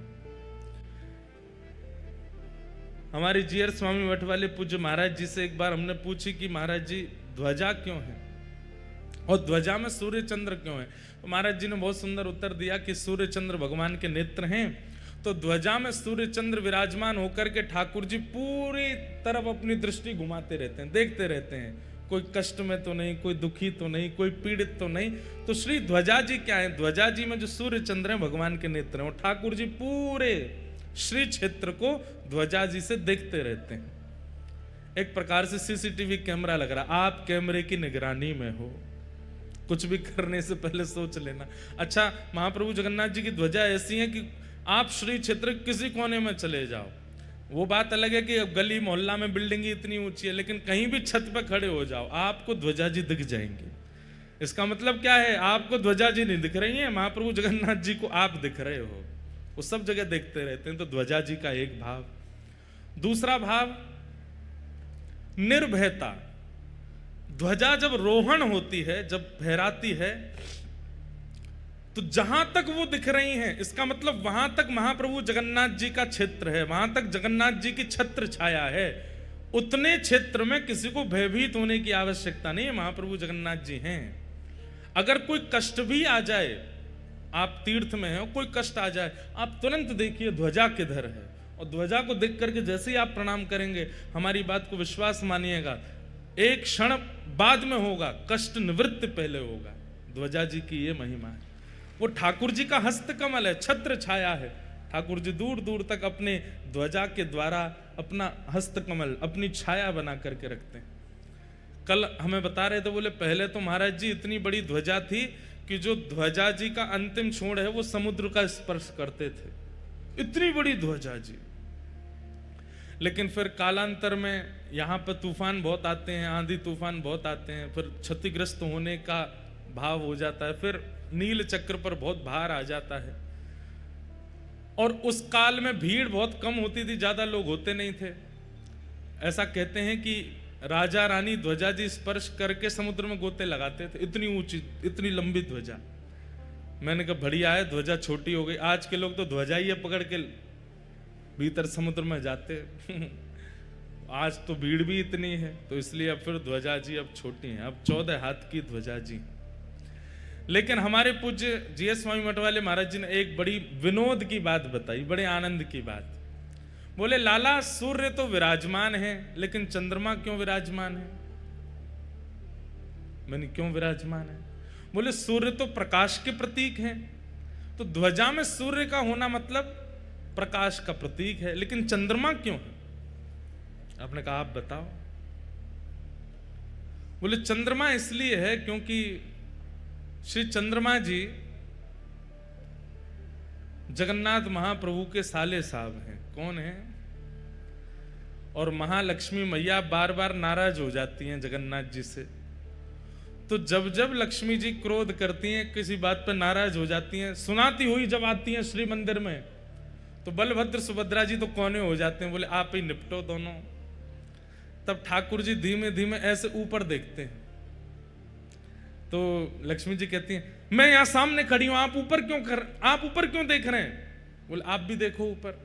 हमारे जीयर स्वामी मठ वाले पूज्य महाराज जी से एक बार हमने पूछी कि महाराज जी ध्वजा क्यों है और ध्वजा में सूर्य चंद्र क्यों है? तो महाराज जी ने बहुत सुंदर उत्तर दिया कि सूर्य चंद्र भगवान के नेत्र हैं, तो ध्वजा में सूर्य चंद्र विराजमान होकर के ठाकुर जी पूरी तरफ अपनी दृष्टि घुमाते रहते हैं, देखते रहते हैं, कोई कष्ट में तो नहीं, कोई दुखी तो नहीं, कोई पीड़ित तो नहीं। तो श्री ध्वजा जी क्या है? ध्वजा जी में जो सूर्य चंद्र है भगवान के नेत्र हैं और ठाकुर जी पूरे श्री क्षेत्र को ध्वजा जी से देखते रहते हैं। एक प्रकार से सीसीटीवी कैमरा लग रहा। आप कैमरे की निगरानी में हो, कुछ भी करने से पहले सोच लेना। अच्छा, महाप्रभु जगन्नाथ जी की ध्वजा ऐसी है कि आप श्री क्षेत्र किसी कोने में चले जाओ, वो बात अलग है कि गली मोहल्ला में बिल्डिंग इतनी ऊंची है, लेकिन कहीं भी छत पे खड़े हो जाओ आपको ध्वजा जी दिख जाएंगे। इसका मतलब क्या है? आपको ध्वजा जी नहीं दिख रही है, महाप्रभु जगन्नाथ जी को आप दिख रहे हो। वो सब जगह देखते रहते हैं। तो ध्वजा जी का एक भाव। दूसरा भाव निर्भयता। ध्वजा जब रोहण होती है, जब फहराती है, तो जहां तक वो दिख रही हैं, इसका मतलब वहां तक महाप्रभु जगन्नाथ जी का क्षेत्र है, वहां तक जगन्नाथ जी की छत्र छाया है। उतने क्षेत्र में किसी को भयभीत होने की आवश्यकता नहीं है। महाप्रभु जगन्नाथ जी हैं। अगर कोई कष्ट भी आ जाए, आप तीर्थ में हैं और कोई कष्ट आ जाए, आप तुरंत देखिए ध्वजा किधर है, और ध्वजा को देख करके जैसे ही आप प्रणाम करेंगे, हमारी बात को विश्वास मानिएगा, एक क्षण बाद में होगा, कष्ट निवृत्त पहले होगा। ध्वजा जी की ये महिमा है। वो ठाकुर जी का हस्तकमल है, छत्र छाया है। ठाकुर जी दूर दूर तक अपने ध्वजा के द्वारा अपना हस्तकमल, अपनी छाया बना करके रखते हैं। कल हमें बता रहे थे, बोले पहले तो महाराज जी इतनी बड़ी ध्वजा थी कि जो ध्वजा जी का अंतिम छोर है वो समुद्र का स्पर्श करते थे, इतनी बड़ी ध्वजा जी। लेकिन फिर कालांतर में यहाँ पर तूफान बहुत आते हैं, आंधी तूफान बहुत आते हैं, फिर क्षतिग्रस्त होने का भाव हो जाता है, फिर नील चक्र पर बहुत भार आ जाता है। और उस काल में भीड़ बहुत कम होती थी, ज्यादा लोग होते नहीं थे। ऐसा कहते हैं कि राजा रानी ध्वजा जी स्पर्श करके समुद्र में गोते लगाते थे, इतनी ऊंची, इतनी लंबी ध्वजा। मैंने कहा बढ़िया है, ध्वजा छोटी हो गई। आज के लोग तो ध्वजा ही पकड़ के भीतर समुद्र में जाते आज तो भीड़ भी इतनी है, तो इसलिए अब फिर ध्वजा जी अब छोटी हैं, अब 14 हाथ की ध्वजा जी। लेकिन हमारे पूज्य जीएस स्वामी मठ वाले महाराज जी ने एक बड़ी विनोद की बात बताई, बड़े आनंद की बात। बोले लाला, सूर्य तो विराजमान है, लेकिन चंद्रमा क्यों विराजमान है? मैंने क्यों विराजमान है? बोले सूर्य तो प्रकाश के प्रतीक है, तो ध्वजा में सूर्य का होना मतलब प्रकाश का प्रतीक है, लेकिन चंद्रमा क्यों है? आपने कहा आप बताओ। बोले चंद्रमा इसलिए है क्योंकि श्री चंद्रमा जी जगन्नाथ महाप्रभु के साले साहब हैं। कौन है? और महालक्ष्मी मैया बार बार नाराज हो जाती हैं जगन्नाथ जी से। तो जब जब लक्ष्मी जी क्रोध करती हैं, किसी बात पर नाराज हो जाती हैं, सुनाती हुई जब आती हैं श्री मंदिर में, तो बलभद्र सुभद्रा जी तो कोने हो जाते हैं, बोले आप ही निपटो दोनों। तब ठाकुर जी धीमे धीमे ऐसे ऊपर देखते हैं, तो लक्ष्मी जी कहती हैं मैं यहां सामने खड़ी हूं, आप ऊपर क्यों देख रहे हैं? बोले आप भी देखो ऊपर।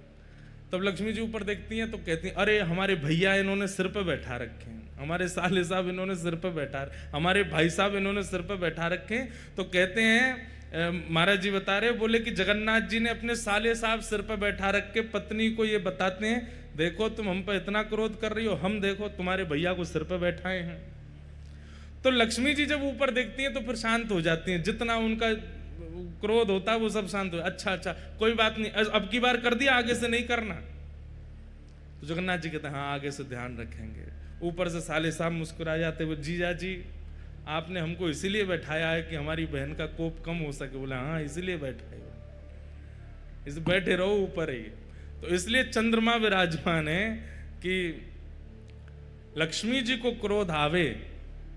तब लक्ष्मी जी ऊपर देखती हैं तो कहती हैं अरे हमारे भैया इन्होंने सिर पे बैठा रखे हैं, हमारे साले साहब इन्होंने सिर पे बैठा, हमारे भाई साहब इन्होंने सिर पे बैठा रखे हैं। तो कहते हैं महाराज जी बता रहे, बोले कि जगन्नाथ जी ने अपने साले साहब सिर पे बैठा रख के पत्नी को ये बताते हैं, देखो तुम हम पर इतना क्रोध कर रही हो, हम देखो तुम्हारे भैया को सिर पे बैठाए हैं। तो लक्ष्मी जी जब ऊपर देखती हैं तो फिर शांत हो जाती हैं, जितना उनका क्रोध होता है वो सब शांत हो। अच्छा अच्छा कोई बात नहीं, अब की बार कर दिया, आगे से नहीं करना। तो जगन्नाथ जी कहते हैं हाँ आगे से ध्यान रखेंगे। ऊपर से साले साहब मुस्कुरा जाते, वो जीजा जी आपने हमको इसीलिए बैठाया है कि हमारी बहन का कोप कम हो सके। बोला हाँ इसीलिए बैठाए, इस बैठे रहो ऊपर ही। तो इसलिए चंद्रमा विराजमान है कि लक्ष्मी जी को क्रोध आवे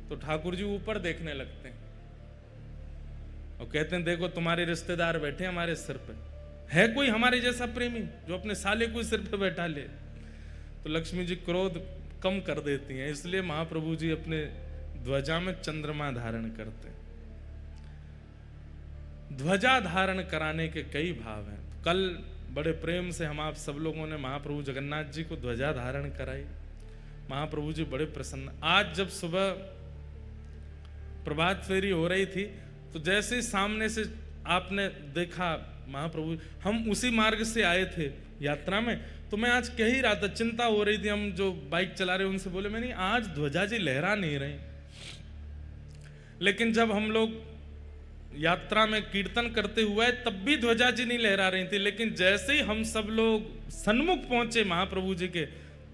तो ठाकुर जी ऊपर देखने लगते हैं और कहते हैं देखो तुम्हारे रिश्तेदार बैठे हमारे सिर पे, है कोई हमारे जैसा प्रेमी जो अपने साले को सिर पे बैठा ले? तो लक्ष्मी जी क्रोध कम कर देती हैं, इसलिए महाप्रभु जी अपने ध्वजा में चंद्रमा धारण करते हैं। ध्वजा धारण कराने के कई भाव हैं। कल बड़े प्रेम से हम आप सब लोगों ने महाप्रभु जगन्नाथ जी को ध्वजा धारण कराई, महाप्रभु जी बड़े प्रसन्न। आज जब सुबह प्रभात फेरी हो रही थी तो जैसे सामने से आपने देखा महाप्रभु, हम उसी मार्ग से आए थे यात्रा में, तो मैं आज कह ही रहा था, चिंता हो रही थी, हम जो बाइक चला रहे उनसे बोले मैंने आज ध्वजा जी लहरा नहीं रही। लेकिन जब हम लोग यात्रा में कीर्तन करते हुए तब भी ध्वजा जी नहीं लहरा रही थी, लेकिन जैसे ही हम सब लोग सन्मुख पहुंचे महाप्रभु जी के,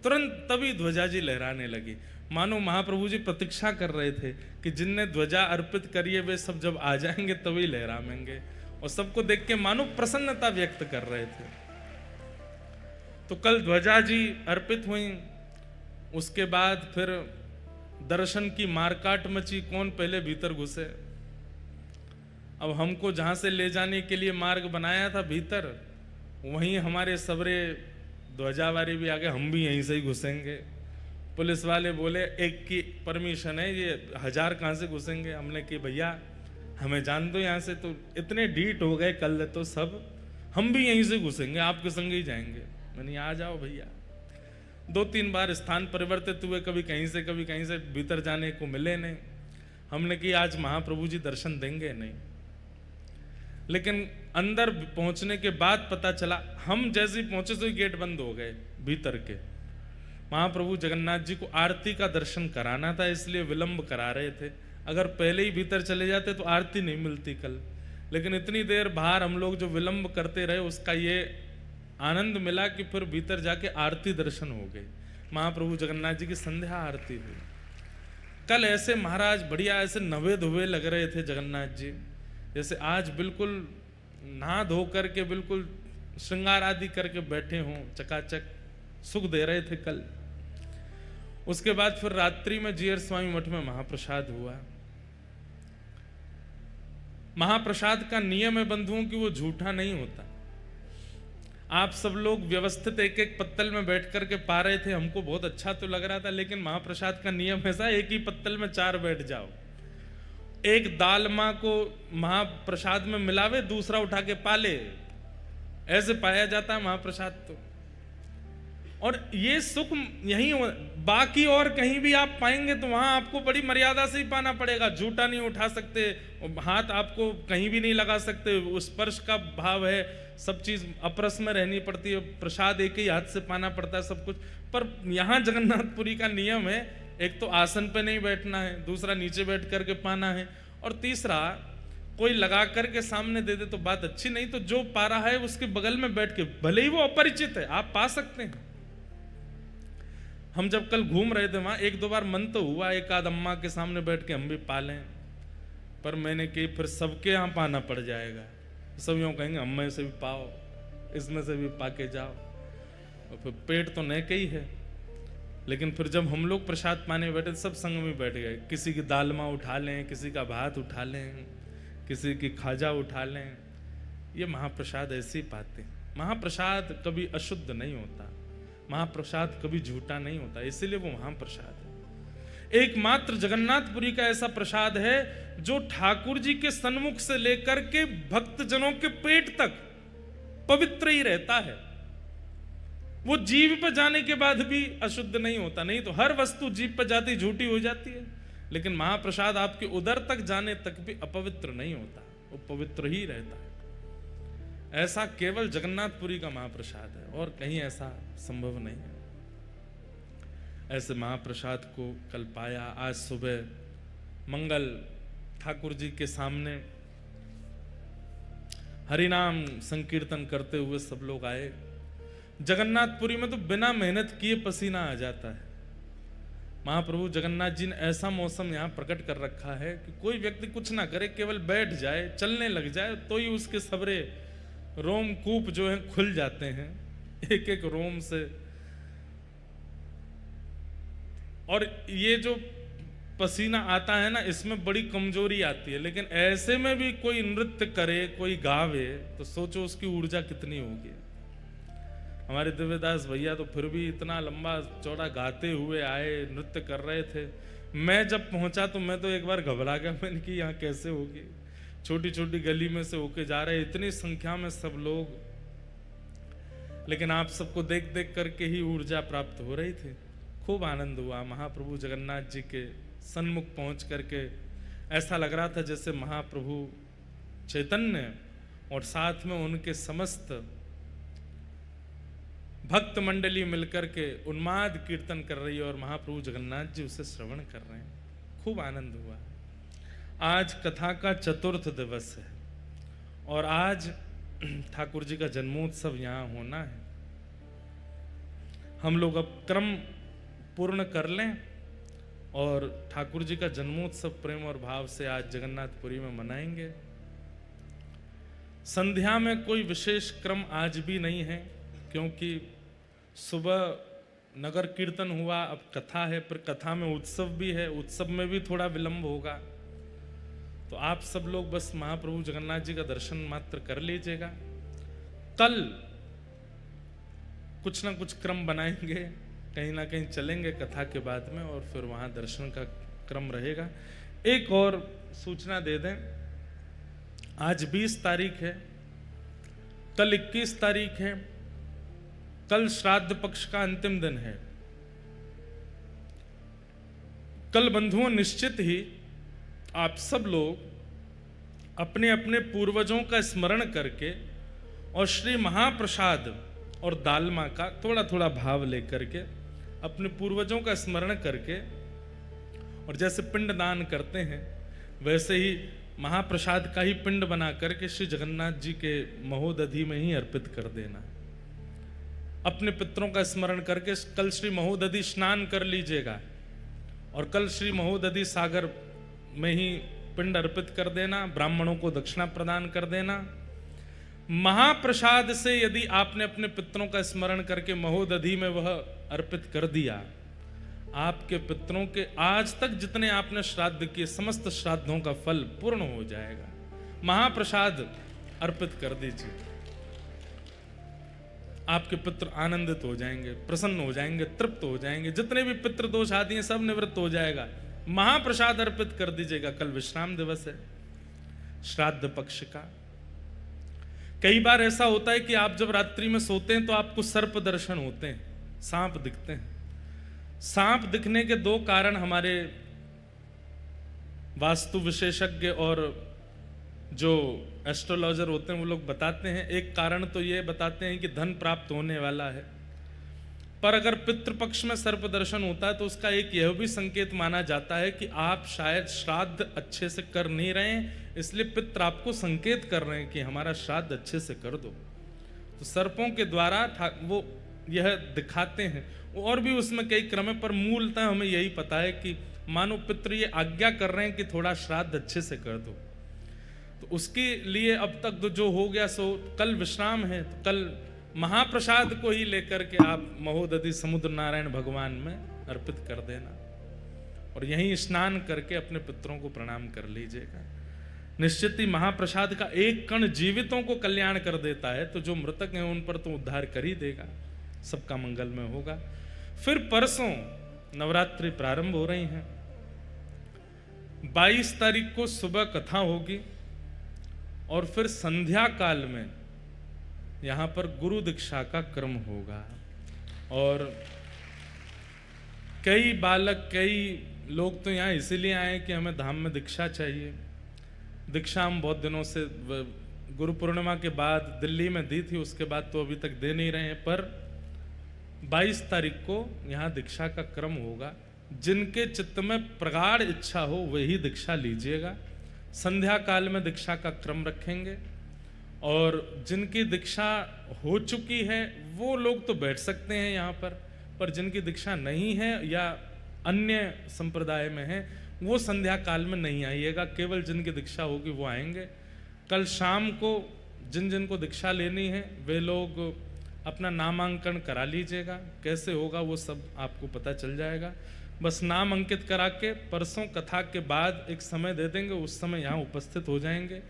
तुरंत तभी ध्वजा जी लहराने लगी। मानो महाप्रभु जी प्रतीक्षा कर रहे थे कि जिनने ध्वजा अर्पित करी है वे सब जब आ जाएंगे तभी लहराएंगे, और सबको देख के मानो प्रसन्नता व्यक्त कर रहे थे। तो कल ध्वजा जी अर्पित हुई, उसके बाद फिर दर्शन की मारकाट मची, कौन पहले भीतर घुसे। अब हमको जहां से ले जाने के लिए मार्ग बनाया था भीतर, वहीं हमारे सबरे ध्वजावारी भी आ गए, हम भी यहीं से ही घुसेंगे। पुलिस वाले बोले एक की परमिशन है, ये 1000 कहाँ से घुसेंगे? हमने कि भैया हमें जान दो यहाँ से। तो इतने ढीठ हो गए कल तो सब, हम भी यहीं से घुसेंगे, आपके संग ही जाएंगे। मैंने आ जाओ भैया। 2-3 बार स्थान परिवर्तित हुए, कभी कहीं से भीतर जाने को मिले नहीं। हमने कि आज महाप्रभु जी दर्शन देंगे नहीं, लेकिन अंदर पहुंचने के बाद पता चला, हम जैसे ही पहुंचे तो गेट बंद हो गए भीतर के। महाप्रभु जगन्नाथ जी को आरती का दर्शन कराना था, इसलिए विलंब करा रहे थे। अगर पहले ही भीतर चले जाते तो आरती नहीं मिलती कल, लेकिन इतनी देर बाहर हम लोग जो विलंब करते रहे उसका ये आनंद मिला कि फिर भीतर जाके आरती दर्शन हो गए। महाप्रभु जगन्नाथ जी की संध्या आरती हुई। कल ऐसे महाराज बढ़िया ऐसे नवे धुवे लग रहे थे जगन्नाथ जी, जैसे आज बिल्कुल नहा धो करके बिल्कुल श्रृंगार आदि करके बैठे हों, चकाचक सुख दे रहे थे कल। उसके बाद फिर रात्रि में जीयर स्वामी मठ में महाप्रसाद हुआ। महाप्रसाद का नियम है बंधुओं कि वो झूठा नहीं होता। आप सब लोग व्यवस्थित एक एक पत्तल में बैठ करके पा रहे थे, हमको बहुत अच्छा तो लग रहा था, लेकिन महाप्रसाद का नियम ऐसा, एक ही पत्तल में 4 बैठ जाओ। एक दालमा को महाप्रसाद में मिलावे, दूसरा उठा के पाले, ऐसे पाया जाता है महाप्रसाद तो। और ये सुख यही बाकी और कहीं भी आप पाएंगे तो वहां आपको बड़ी मर्यादा से ही पाना पड़ेगा। झूठा नहीं उठा सकते, हाथ आपको कहीं भी नहीं लगा सकते, स्पर्श का भाव है, सब चीज अपरस में रहनी पड़ती है, प्रसाद एक ही हाथ से पाना पड़ता है सब कुछ। पर यहाँ जगन्नाथपुरी का नियम है, एक तो आसन पे नहीं बैठना है, दूसरा नीचे बैठ करके पाना है, और तीसरा कोई लगा करके सामने दे दे तो बात अच्छी नहीं, तो जो पा रहा है उसके बगल में बैठ के, भले ही वो अपरिचित है, आप पा सकते हैं। हम जब कल घूम रहे थे वहां 1-2 बार मन तो हुआ एक आध अम्मा के सामने बैठ के हम भी पा लें, पर मैंने कि फिर सबके यहाँ पाना पड़ जाएगा, सब यूँ कहेंगे अम्मा से भी पाओ, इसमें से भी पा के जाओ, और फिर पेट तो नहीं कही है। लेकिन फिर जब हम लोग प्रसाद पाने बैठे सब संग में बैठ गए, किसी की दालमा उठा लें, किसी का भात उठा लें, किसी की खाजा उठा लें। ये महाप्रसाद ऐसे ही पाते। महाप्रसाद कभी अशुद्ध नहीं होता, महाप्रसाद कभी झूठा नहीं होता, इसीलिए वो महाप्रसाद है। एकमात्र जगन्नाथपुरी का ऐसा प्रसाद है जो ठाकुर जी के सन्मुख से लेकर के भक्तजनों के पेट तक पवित्र ही रहता है। वो जीभ पर जाने के बाद भी अशुद्ध नहीं होता, नहीं तो हर वस्तु जीभ पर जाती झूठी हो जाती है, लेकिन महाप्रसाद आपके उदर तक जाने तक भी अपवित्र नहीं होता, वो पवित्र ही रहता है। ऐसा केवल जगन्नाथपुरी का महाप्रसाद है, और कहीं ऐसा संभव नहीं है। ऐसे महाप्रसाद को कल पाया। आज सुबह मंगल ठाकुर जी के सामने हरिनाम संकीर्तन करते हुए सब लोग आए। जगन्नाथपुरी में तो बिना मेहनत किए पसीना आ जाता है। महाप्रभु जगन्नाथ जी ने ऐसा मौसम यहाँ प्रकट कर रखा है कि कोई व्यक्ति कुछ ना करे, केवल बैठ जाए, चलने लग जाए, तो ही उसके सबरे रोमकूप जो हैं खुल जाते हैं, एक एक रोम से। और ये जो पसीना आता है ना, इसमें बड़ी कमजोरी आती है, लेकिन ऐसे में भी कोई नृत्य करे, कोई गावे, तो सोचो उसकी ऊर्जा कितनी होगी। हमारे दिव्यदास भैया तो फिर भी इतना लंबा चौड़ा गाते हुए आए, नृत्य कर रहे थे। मैं जब पहुंचा तो मैं तो एक बार घबरा गया, मैंने कि यहाँ कैसे होगी, छोटी छोटी गली में से होके जा रहे, इतनी संख्या में सब लोग, लेकिन आप सबको देख देख करके ही ऊर्जा प्राप्त हो रही थी। खूब आनंद हुआ। महाप्रभु जगन्नाथ जी के सन्मुख पहुंच करके ऐसा लग रहा था जैसे महाप्रभु चैतन्य और साथ में उनके समस्त भक्त मंडली मिलकर के उन्माद कीर्तन कर रही है, और महाप्रभु जगन्नाथ जी उसे श्रवण कर रहे हैं। खूब आनंद हुआ। आज कथा का चतुर्थ दिवस है, और आज ठाकुर जी का जन्मोत्सव यहाँ होना है। हम लोग अब क्रम पूर्ण कर लें और ठाकुर जी का जन्मोत्सव प्रेम और भाव से आज जगन्नाथपुरी में मनाएंगे। संध्या में कोई विशेष क्रम आज भी नहीं है, क्योंकि सुबह नगर कीर्तन हुआ, अब कथा है, फिर कथा में उत्सव भी है, उत्सव में भी थोड़ा विलंब होगा। तो आप सब लोग बस महाप्रभु जगन्नाथ जी का दर्शन मात्र कर लीजिएगा। कल कुछ ना कुछ क्रम बनाएंगे, कहीं ना कहीं चलेंगे कथा के बाद में, और फिर वहां दर्शन का क्रम रहेगा। एक और सूचना दे दें, आज 20 तारीख है, कल 21 तारीख है, कल श्राद्ध पक्ष का अंतिम दिन है। कल बंधुओं निश्चित ही आप सब लोग अपने अपने पूर्वजों का स्मरण करके और श्री महाप्रसाद और दालमा का थोड़ा थोड़ा भाव लेकर के अपने पूर्वजों का स्मरण करके और जैसे पिंड दान करते हैं वैसे ही महाप्रसाद का ही पिंड बना करके श्री जगन्नाथ जी के महोदधि में ही अर्पित कर देना। अपने पितरों का स्मरण करके कल श्री महोदधि स्नान कर लीजिएगा और कल श्री महोदधि सागर में ही पिंड अर्पित कर देना, ब्राह्मणों को दक्षिणा प्रदान कर देना। महाप्रसाद से यदि आपने अपने पितरों का स्मरण करके महोदधि में वह अर्पित कर दिया, आपके पितरों के आज तक जितने आपने श्राद्ध किए समस्त श्राद्धों का फल पूर्ण हो जाएगा। महाप्रसाद अर्पित कर दीजिए, आपके पितृ आनंदित हो जाएंगे, प्रसन्न हो जाएंगे, तृप्त हो जाएंगे, जितने भी पितृ दोष आदि हैं सब निवृत्त हो जाएगा। महाप्रसाद अर्पित कर दीजिएगा। कल विश्राम दिवस है श्राद्ध पक्ष का। कई बार ऐसा होता है कि आप जब रात्रि में सोते हैं तो आपको सर्प दर्शन होते हैं, सांप दिखते हैं। सांप दिखने के दो कारण हमारे वास्तु विशेषज्ञ और जो एस्ट्रोलॉजर होते हैं वो लोग बताते हैं। एक कारण तो ये बताते हैं कि धन प्राप्त होने वाला है, पर अगर पितृपक्ष में सर्प दर्शन होता है तो उसका एक यह भी संकेत माना जाता है कि आप शायद श्राद्ध अच्छे से कर नहीं रहे हैं, इसलिए पितृ आपको संकेत कर रहे हैं कि हमारा श्राद्ध अच्छे से कर दो। तो सर्पों के द्वारा वो यह दिखाते हैं। और भी उसमें कई क्रम है, पर मूलतः हमें यही पता है कि मानो पितृ ये आज्ञा कर रहे हैं कि थोड़ा श्राद्ध अच्छे से कर दो। तो उसके लिए अब तक तो जो हो गया सो, कल विश्राम है तो कल महाप्रसाद को ही लेकर के आप महोदधि समुद्र नारायण भगवान में अर्पित कर देना और यहीं स्नान करके अपने पितरों को प्रणाम कर लीजिएगा। निश्चित ही महाप्रसाद का एक कण जीवितों को कल्याण कर देता है, तो जो मृतक हैं उन पर तो उद्धार कर ही देगा, सबका मंगलमय होगा। फिर परसों नवरात्रि प्रारंभ हो रही हैं। 22 तारीख को सुबह कथा होगी और फिर संध्या काल में यहां पर गुरु दीक्षा का क्रम होगा। और कई बालक, कई लोग तो यहाँ इसीलिए आए कि हमें धाम में दीक्षा चाहिए। दीक्षा हम बहुत दिनों से गुरु पूर्णिमा के बाद दिल्ली में दी थी, उसके बाद तो अभी तक दे नहीं रहे हैं, पर 22 तारीख को यहाँ दीक्षा का क्रम होगा। जिनके चित्त में प्रगाढ़ इच्छा हो वही दीक्षा लीजिएगा। संध्या काल में दीक्षा का क्रम रखेंगे और जिनकी दीक्षा हो चुकी है वो लोग तो बैठ सकते हैं यहाँ पर जिनकी दीक्षा नहीं है या अन्य संप्रदाय में है वो संध्या काल में नहीं आइएगा। केवल जिनकी दीक्षा होगी वो आएंगे। कल शाम को जिन जिनको दीक्षा लेनी है वे लोग अपना नामांकन करा लीजिएगा। कैसे होगा वो सब आपको पता चल जाएगा। बस नाम अंकित करा के परसों कथा के बाद एक समय दे देंगे, उस समय यहाँ उपस्थित हो जाएंगे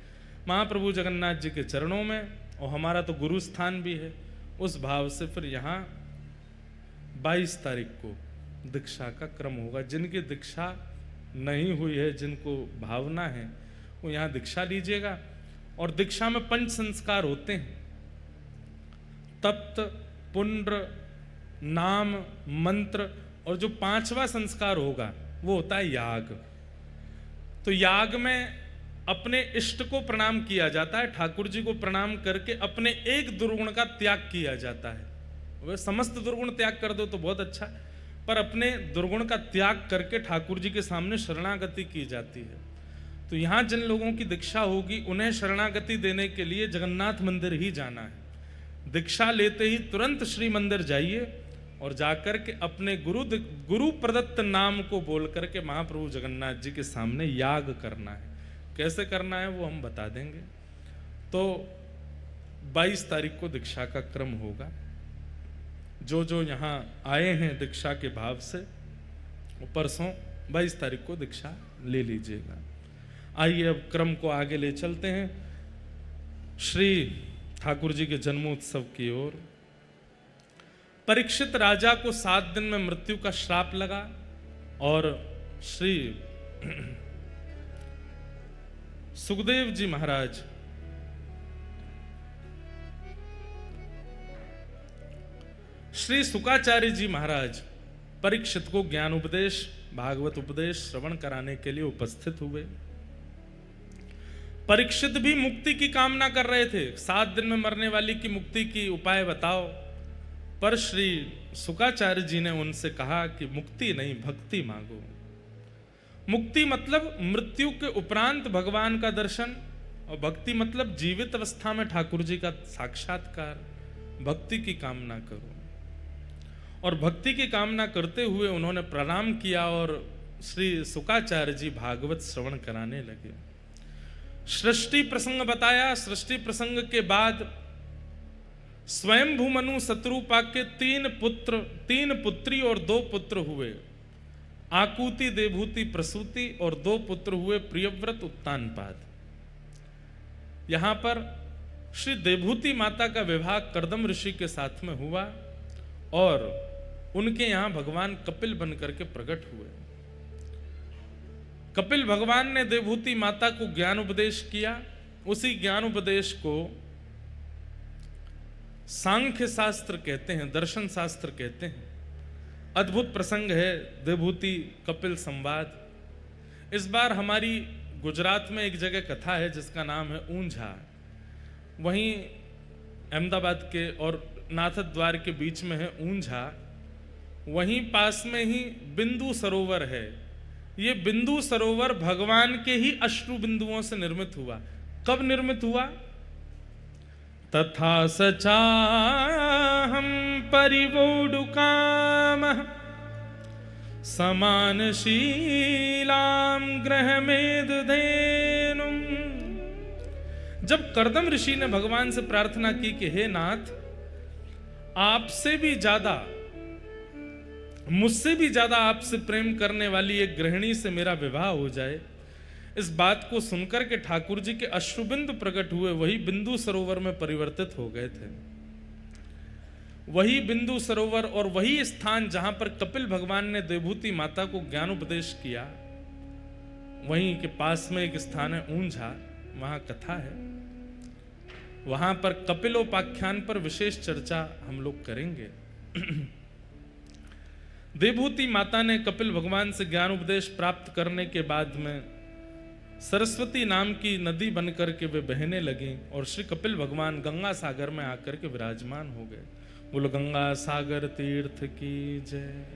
महाप्रभु जगन्नाथ जी के चरणों में। और हमारा तो गुरु स्थान भी है, उस भाव से फिर यहाँ 22 तारीख को दीक्षा का क्रम होगा। जिनकी दीक्षा नहीं हुई है, जिनको भावना है, वो यहाँ दीक्षा लीजिएगा। और दीक्षा में 5 संस्कार होते हैं, तप्त, पुण्ड्र, नाम, मंत्र, और जो 5वां संस्कार होगा वो होता है याग। तो याग में अपने इष्ट को प्रणाम किया जाता है, ठाकुर जी को प्रणाम करके अपने एक दुर्गुण का त्याग किया जाता है। वह समस्त दुर्गुण त्याग कर दो तो बहुत अच्छा, पर अपने दुर्गुण का त्याग करके ठाकुर जी के सामने शरणागति की जाती है। तो यहाँ जिन लोगों की दीक्षा होगी उन्हें शरणागति देने के लिए जगन्नाथ मंदिर ही जाना है। दीक्षा लेते ही तुरंत श्री मंदिर जाइए और जाकर के अपने गुरु प्रदत्त नाम को बोल करके महाप्रभु जगन्नाथ जी के सामने याग करना है। कैसे करना है वो हम बता देंगे। तो 22 तारीख को दीक्षा का क्रम होगा। जो जो यहाँ आए हैं दीक्षा के भाव से, वो परसों 22 तारीख को दीक्षा ले लीजिएगा। आइए अब क्रम को आगे ले चलते हैं श्री ठाकुर जी के जन्मोत्सव की ओर। परीक्षित राजा को 7 दिन में मृत्यु का श्राप लगा और श्री सुखदेव जी महाराज श्री सुकाचार्य जी महाराज परीक्षित को ज्ञान उपदेश भागवत उपदेश श्रवण कराने के लिए उपस्थित हुए। परीक्षित भी मुक्ति की कामना कर रहे थे, 7 दिन में मरने वाली की मुक्ति की उपाय बताओ। पर श्री शुकाचार्य जी ने उनसे कहा कि मुक्ति नहीं, भक्ति मांगो। मुक्ति मतलब मृत्यु के उपरांत भगवान का दर्शन, और भक्ति मतलब जीवित अवस्था में ठाकुर जी का साक्षात्कार। भक्ति की कामना करो। और भक्ति की कामना करते हुए उन्होंने प्रणाम किया और श्री शुकाचार्य जी भागवत श्रवण कराने लगे। सृष्टि प्रसंग बताया। सृष्टि प्रसंग के बाद स्वयंभू मनु शत्रुपा के 3 पुत्री और 2 पुत्र हुए। आकुति, देवभूति, प्रसूति, और 2 पुत्र हुए प्रियव्रत, उत्तानपाद। यहां पर श्री देवभूति माता का विवाह कर्दम ऋषि के साथ में हुआ और उनके यहां भगवान कपिल बनकर के प्रकट हुए। कपिल भगवान ने देवभूति माता को ज्ञान उपदेश किया। उसी ज्ञान उपदेश को सांख्य शास्त्र कहते हैं, दर्शन शास्त्र कहते हैं। अद्भुत प्रसंग है देवभूति कपिल संवाद। इस बार हमारी गुजरात में एक जगह कथा है जिसका नाम है ऊंझा। वहीं अहमदाबाद के और नाथद द्वार के बीच में है ऊंझा। वहीं पास में ही बिंदु सरोवर है। ये बिंदु सरोवर भगवान के ही अश्रु बिंदुओं से निर्मित हुआ। कब निर्मित हुआ? तथा सचाहम परिवोडुकाम समानशीलाम ग्रहमेदधेनुम। जब कर्दम ऋषि ने भगवान से प्रार्थना की कि हे नाथ, आपसे भी ज्यादा, मुझसे भी ज्यादा आपसे प्रेम करने वाली एक गृहिणी से मेरा विवाह हो जाए, इस बात को सुनकर के ठाकुर जी के अश्रुबिंदु प्रकट हुए। वही बिंदु सरोवर में परिवर्तित हो गए थे। वही बिंदु सरोवर और वही स्थान जहां पर कपिल भगवान ने देवभूति माता को ज्ञान उपदेश किया, वहीं के पास में एक स्थान है ऊंझा। वहां कथा है। वहां पर कपिलोपाख्यान पर विशेष चर्चा हम लोग करेंगे। देवभूति माता ने कपिल भगवान से ज्ञान उपदेश प्राप्त करने के बाद में सरस्वती नाम की नदी बनकर के वे बहने लगी और श्री कपिल भगवान गंगा सागर में आकर के विराजमान हो गए। बोलो गंगा सागर तीर्थ की जय।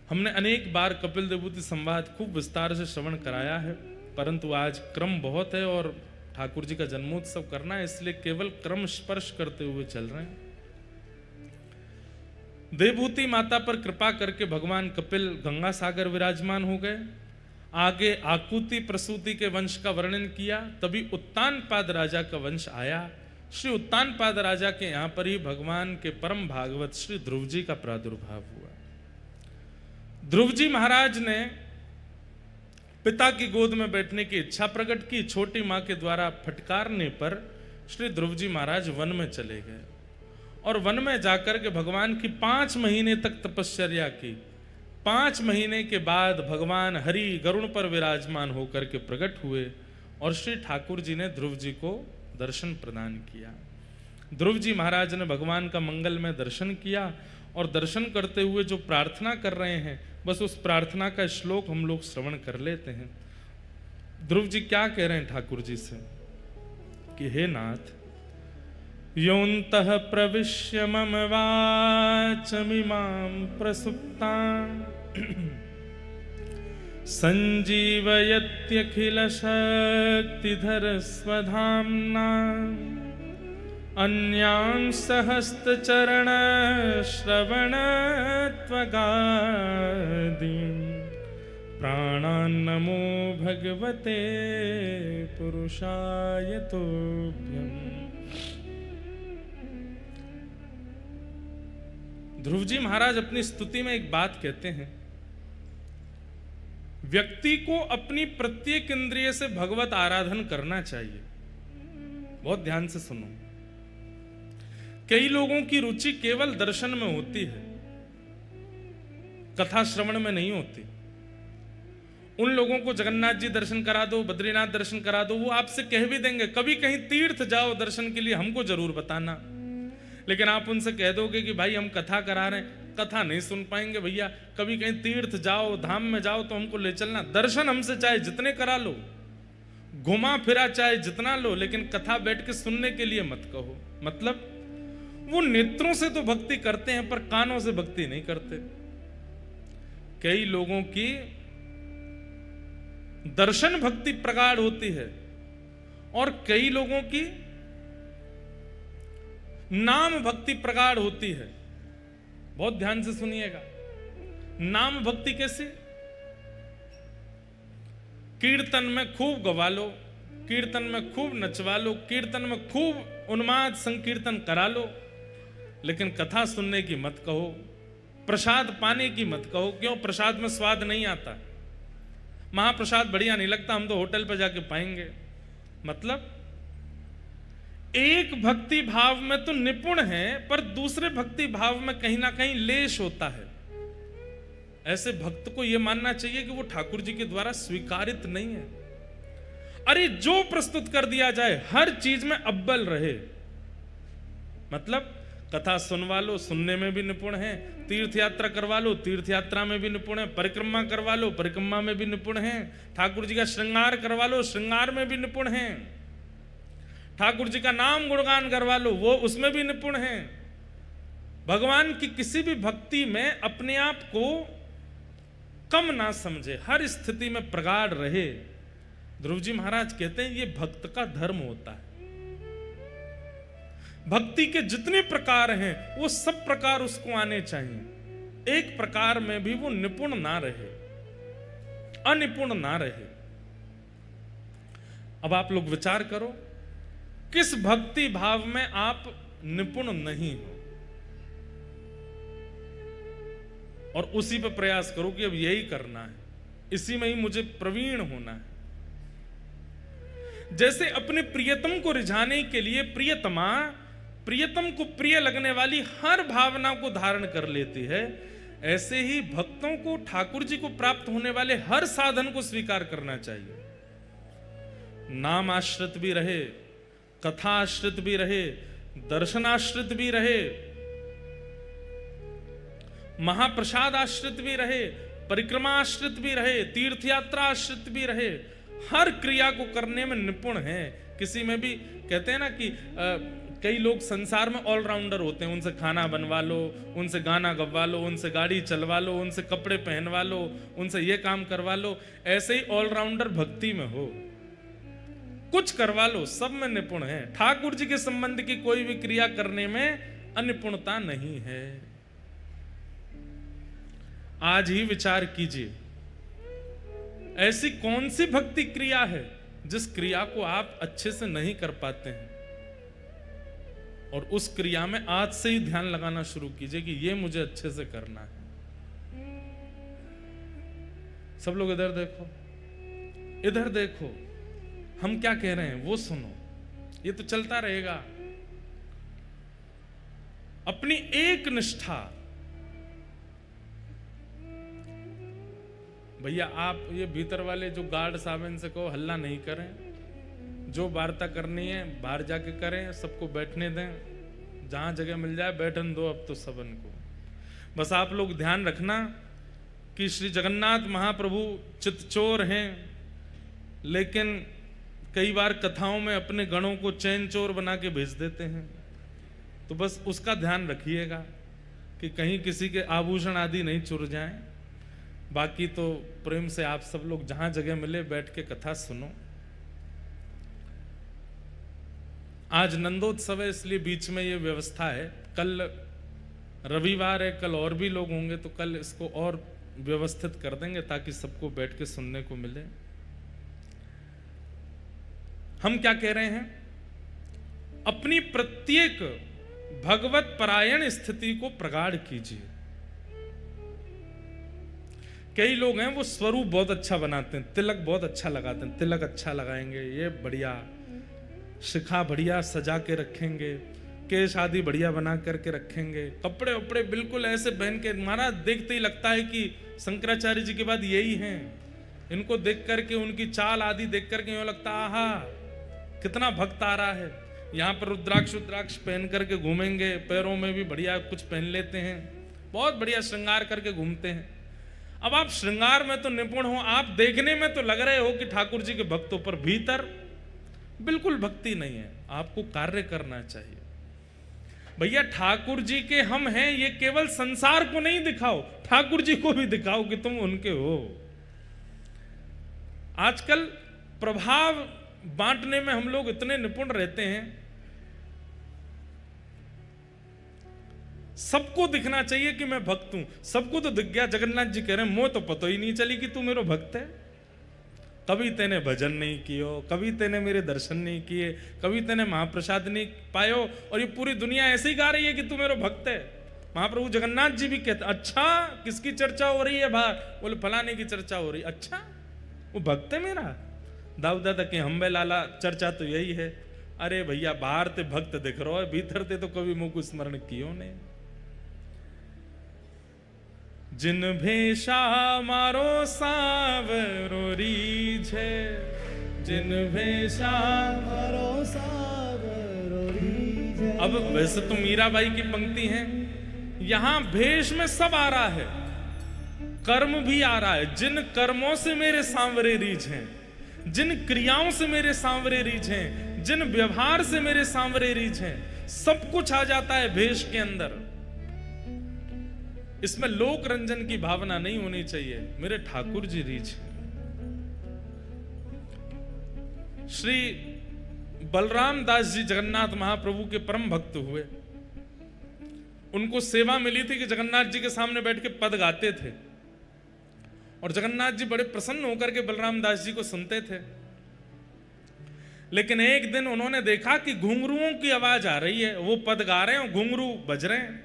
हमने अनेक बार कपिल देवभूति संवाद खूब विस्तार से श्रवण कराया है, परंतु आज क्रम बहुत है और ठाकुर जी का जन्मोत्सव करना है, इसलिए केवल क्रम स्पर्श करते हुए चल रहे हैं। देवभूति माता पर कृपा करके भगवान कपिल गंगा सागर विराजमान हो गए। आगे आकुति प्रसूति के वंश का वर्णन किया। तभी उत्तानपाद राजा का वंश आया। श्री उत्तानपाद राजा के यहां पर ही भगवान के परम भागवत श्री ध्रुव जी का प्रादुर्भाव हुआ। ध्रुव जी महाराज ने पिता की गोद में बैठने की इच्छा प्रकट की। छोटी मां के द्वारा फटकारने पर श्री ध्रुव जी महाराज वन में चले गए और वन में जाकर के भगवान की 5 महीने तक तपश्चर्या की। 5 महीने के बाद भगवान हरि गरुड़ पर विराजमान होकर के प्रकट हुए और श्री ठाकुर जी ने ध्रुव जी को दर्शन प्रदान किया। ध्रुव जी महाराज ने भगवान का मंगलमय दर्शन किया और दर्शन करते हुए जो प्रार्थना कर रहे हैं, बस उस प्रार्थना का श्लोक हम लोग श्रवण कर लेते हैं। ध्रुव जी क्या कह रहे हैं ठाकुर जी से कि हे नाथ, योऽन्तः प्रविश्य मम वाचमिमां प्रसुप्तां संजीवयत्यखिलशक्तिधरस्वधाम्ना अन्यांसहस्रचरणश्रवणत्वगादीन् प्राणान्नमो भगवते पुरुषाय तुभ्यम्। ध्रुव जी महाराज अपनी स्तुति में एक बात कहते हैं, व्यक्ति को अपनी प्रत्येक इंद्रिय से भगवत आराधन करना चाहिए। बहुत ध्यान से सुनो। कई लोगों की रुचि केवल दर्शन में होती है, कथा श्रवण में नहीं होती। उन लोगों को जगन्नाथ जी दर्शन करा दो, बद्रीनाथ दर्शन करा दो, वो आपसे कह भी देंगे कभी कहीं तीर्थ जाओ दर्शन के लिए, हमको जरूर बताना। लेकिन आप उनसे कह दोगे कि भाई हम कथा करा रहे हैं, कथा नहीं सुन पाएंगे भैया, कभी कहीं तीर्थ जाओ, धाम में जाओ तो हमको ले चलना, दर्शन हमसे चाहे जितने करा लो, घुमा फिरा चाहे जितना लो, लेकिन कथा बैठ के सुनने के लिए मत कहो। मतलब वो नेत्रों से तो भक्ति करते हैं पर कानों से भक्ति नहीं करते। कई लोगों की दर्शन भक्ति प्रगाढ़ होती है और कई लोगों की नाम भक्ति प्रगाढ़ होती है। बहुत ध्यान से सुनिएगा। नाम भक्ति कैसे? कीर्तन में खूब गवा लो, कीर्तन में खूब नचवा लो, कीर्तन में खूब उन्माद संकीर्तन करा लो, लेकिन कथा सुनने की मत कहो, प्रसाद पाने की मत कहो। क्यों? प्रसाद में स्वाद नहीं आता, महाप्रसाद बढ़िया नहीं लगता, हम तो होटल पर जाके पाएंगे। मतलब एक भक्ति भाव में तो निपुण है पर दूसरे भक्ति भाव में कहीं ना कहीं लेश होता है। ऐसे भक्त को यह मानना चाहिए कि वो ठाकुर जी के द्वारा स्वीकारित नहीं है। अरे जो प्रस्तुत कर दिया जाए हर चीज में अव्वल रहे। मतलब कथा सुनवा लो, सुनने में भी निपुण है, तीर्थ यात्रा करवा लो, तीर्थ यात्रा में भी निपुण है, परिक्रमा करवा लो, परिक्रमा में भी निपुण है, ठाकुर जी का श्रृंगार करवा लो, श्रृंगार में भी निपुण है, ठाकुर जी का नाम गुणगान करवा लो, वो उसमें भी निपुण है। भगवान की किसी भी भक्ति में अपने आप को कम ना समझे, हर स्थिति में प्रगाढ़ रहे। ध्रुव जी महाराज कहते हैं ये भक्त का धर्म होता है। भक्ति के जितने प्रकार हैं वो सब प्रकार उसको आने चाहिए, एक प्रकार में भी वो निपुण ना रहे, अनिपुण ना रहे। अब आप लोग विचार करो किस भक्ति भाव में आप निपुण नहीं हो और उसी पर प्रयास करो कि अब यही करना है, इसी में ही मुझे प्रवीण होना है। जैसे अपने प्रियतम को रिझाने के लिए प्रियतमा प्रियतम को प्रिय लगने वाली हर भावना को धारण कर लेती है, ऐसे ही भक्तों को ठाकुर जी को प्राप्त होने वाले हर साधन को स्वीकार करना चाहिए। नाम आश्रित भी रहे, कथा आश्रित भी रहे, दर्शनाश्रित भी रहे, महाप्रसाद आश्रित भी रहे, परिक्रमा आश्रित भी रहे, तीर्थ यात्रा आश्रित भी रहे, हर क्रिया को करने में निपुण है। किसी में भी कहते हैं ना कि कई लोग संसार में ऑलराउंडर होते हैं, उनसे खाना बनवा लो, उनसे गाना गवा लो, उनसे गाड़ी चलवा लो, उनसे कपड़े पहनवा लो, उनसे ये काम करवा लो। ऐसे ही ऑलराउंडर भक्ति में हो, कुछ करवा लो, सब में निपुण है। ठाकुर जी के संबंध की कोई भी क्रिया करने में अनिपुणता नहीं है। आज ही विचार कीजिए, ऐसी कौन सी भक्ति क्रिया है जिस क्रिया को आप अच्छे से नहीं कर पाते हैं, और उस क्रिया में आज से ही ध्यान लगाना शुरू कीजिए कि ये मुझे अच्छे से करना है। सब लोग इधर देखो, इधर देखो, हम क्या कह रहे हैं वो सुनो, ये तो चलता रहेगा। अपनी एक निष्ठा, भैया आप ये भीतर वाले जो गार्ड साहब इनसे कहो हल्ला नहीं करें, जो वार्ता करनी है बाहर जाके करें, सबको बैठने दें, जहां जगह मिल जाए बैठन दो अब तो सबन को। बस आप लोग ध्यान रखना कि श्री जगन्नाथ महाप्रभु चितचोर हैं, लेकिन कई बार कथाओं में अपने गणों को चैन चोर बना के भेज देते हैं, तो बस उसका ध्यान रखिएगा कि कहीं किसी के आभूषण आदि नहीं चुर जाएं। बाकी तो प्रेम से आप सब लोग जहां जगह मिले बैठ के कथा सुनो। आज नंदोत्सव है इसलिए बीच में ये व्यवस्था है, कल रविवार है, कल और भी लोग होंगे तो कल इसको और व्यवस्थित कर देंगे ताकि सबको बैठ के सुनने को मिले। हम क्या कह रहे हैं, अपनी प्रत्येक भगवत परायण स्थिति को प्रगाढ़ कीजिए। कई लोग हैं वो स्वरूप बहुत अच्छा बनाते हैं, तिलक बहुत अच्छा लगाते हैं, तिलक अच्छा लगाएंगे, ये बढ़िया, शिखा बढ़िया सजा के रखेंगे, केश आदि बढ़िया बना करके रखेंगे, कपड़े उपड़े बिल्कुल ऐसे पहन के, महाराज देखते ही लगता है कि शंकराचार्य जी के बाद यही हैं। इनको देख करके, उनकी चाल आदि देख करके यूं लगता आहा कितना भक्त आ रहा है। यहाँ पर रुद्राक्ष पहन करके घूमेंगे, पैरों में भी बढ़िया कुछ पहन लेते हैं, बहुत बढ़िया श्रृंगार करके घूमते हैं। अब आप श्रृंगार में तो निपुण हो, आप देखने में तो लग रहे हो कि ठाकुर जी के भक्तों पर, भीतर बिल्कुल भक्ति नहीं है। आपको कार्य करना चाहिए। भैया ठाकुर जी के हम हैं, ये केवल संसार को नहीं दिखाओ, ठाकुर जी को भी दिखाओ कि तुम उनके हो। आजकल प्रभाव बांटने में हम लोग इतने निपुण रहते हैं, सबको दिखना चाहिए कि मैं भक्त हूं। सबको तो दिख गया, जगन्नाथ जी कह रहे हैं मोह तो पता ही नहीं चली कि तू मेरा भक्त है। कभी तेने भजन नहीं कियो, कभी तेने मेरे दर्शन नहीं किए, कभी तेने महाप्रसाद नहीं पायो, और ये पूरी दुनिया ऐसे ही गा रही है कि तू मेरा भक्त है। महाप्रभु जगन्नाथ जी भी कहते, अच्छा किसकी चर्चा हो रही है बाहर? बोले फलाने की चर्चा हो रही। अच्छा वो भक्त है मेरा? दाऊदा तक के हम्बे लाला चर्चा तो यही है। अरे भैया बाहर ते भक्त दिख रहा है, भीतर ते तो कभी मुख स्मरण कियो ने। जिन भेषा मारो सावरो रीझे, जिन भेषा मारो सावरो रीझे। अब वैसे तो मीराबाई की पंक्ति है, यहां भेष में सब आ रहा है, कर्म भी आ रहा है। जिन कर्मों से मेरे सांवरे रीझ हैं, जिन क्रियाओं से मेरे सांवरे रीझ हैं, जिन व्यवहार से मेरे सांवरे रीझ हैं, सब कुछ आ जाता है भेष के अंदर। इसमें लोक रंजन की भावना नहीं होनी चाहिए। मेरे ठाकुर जी रीझ हैं। श्री बलराम दास जी जगन्नाथ महाप्रभु के परम भक्त हुए। उनको सेवा मिली थी कि जगन्नाथ जी के सामने बैठ के पद गाते थे, और जगन्नाथ जी बड़े प्रसन्न होकर के बलराम दास जी को सुनते थे। लेकिन एक दिन उन्होंने देखा कि घुंघरुओं की आवाज आ रही है, वो पद गा रहे हैं, घुंघरू बज रहे हैं।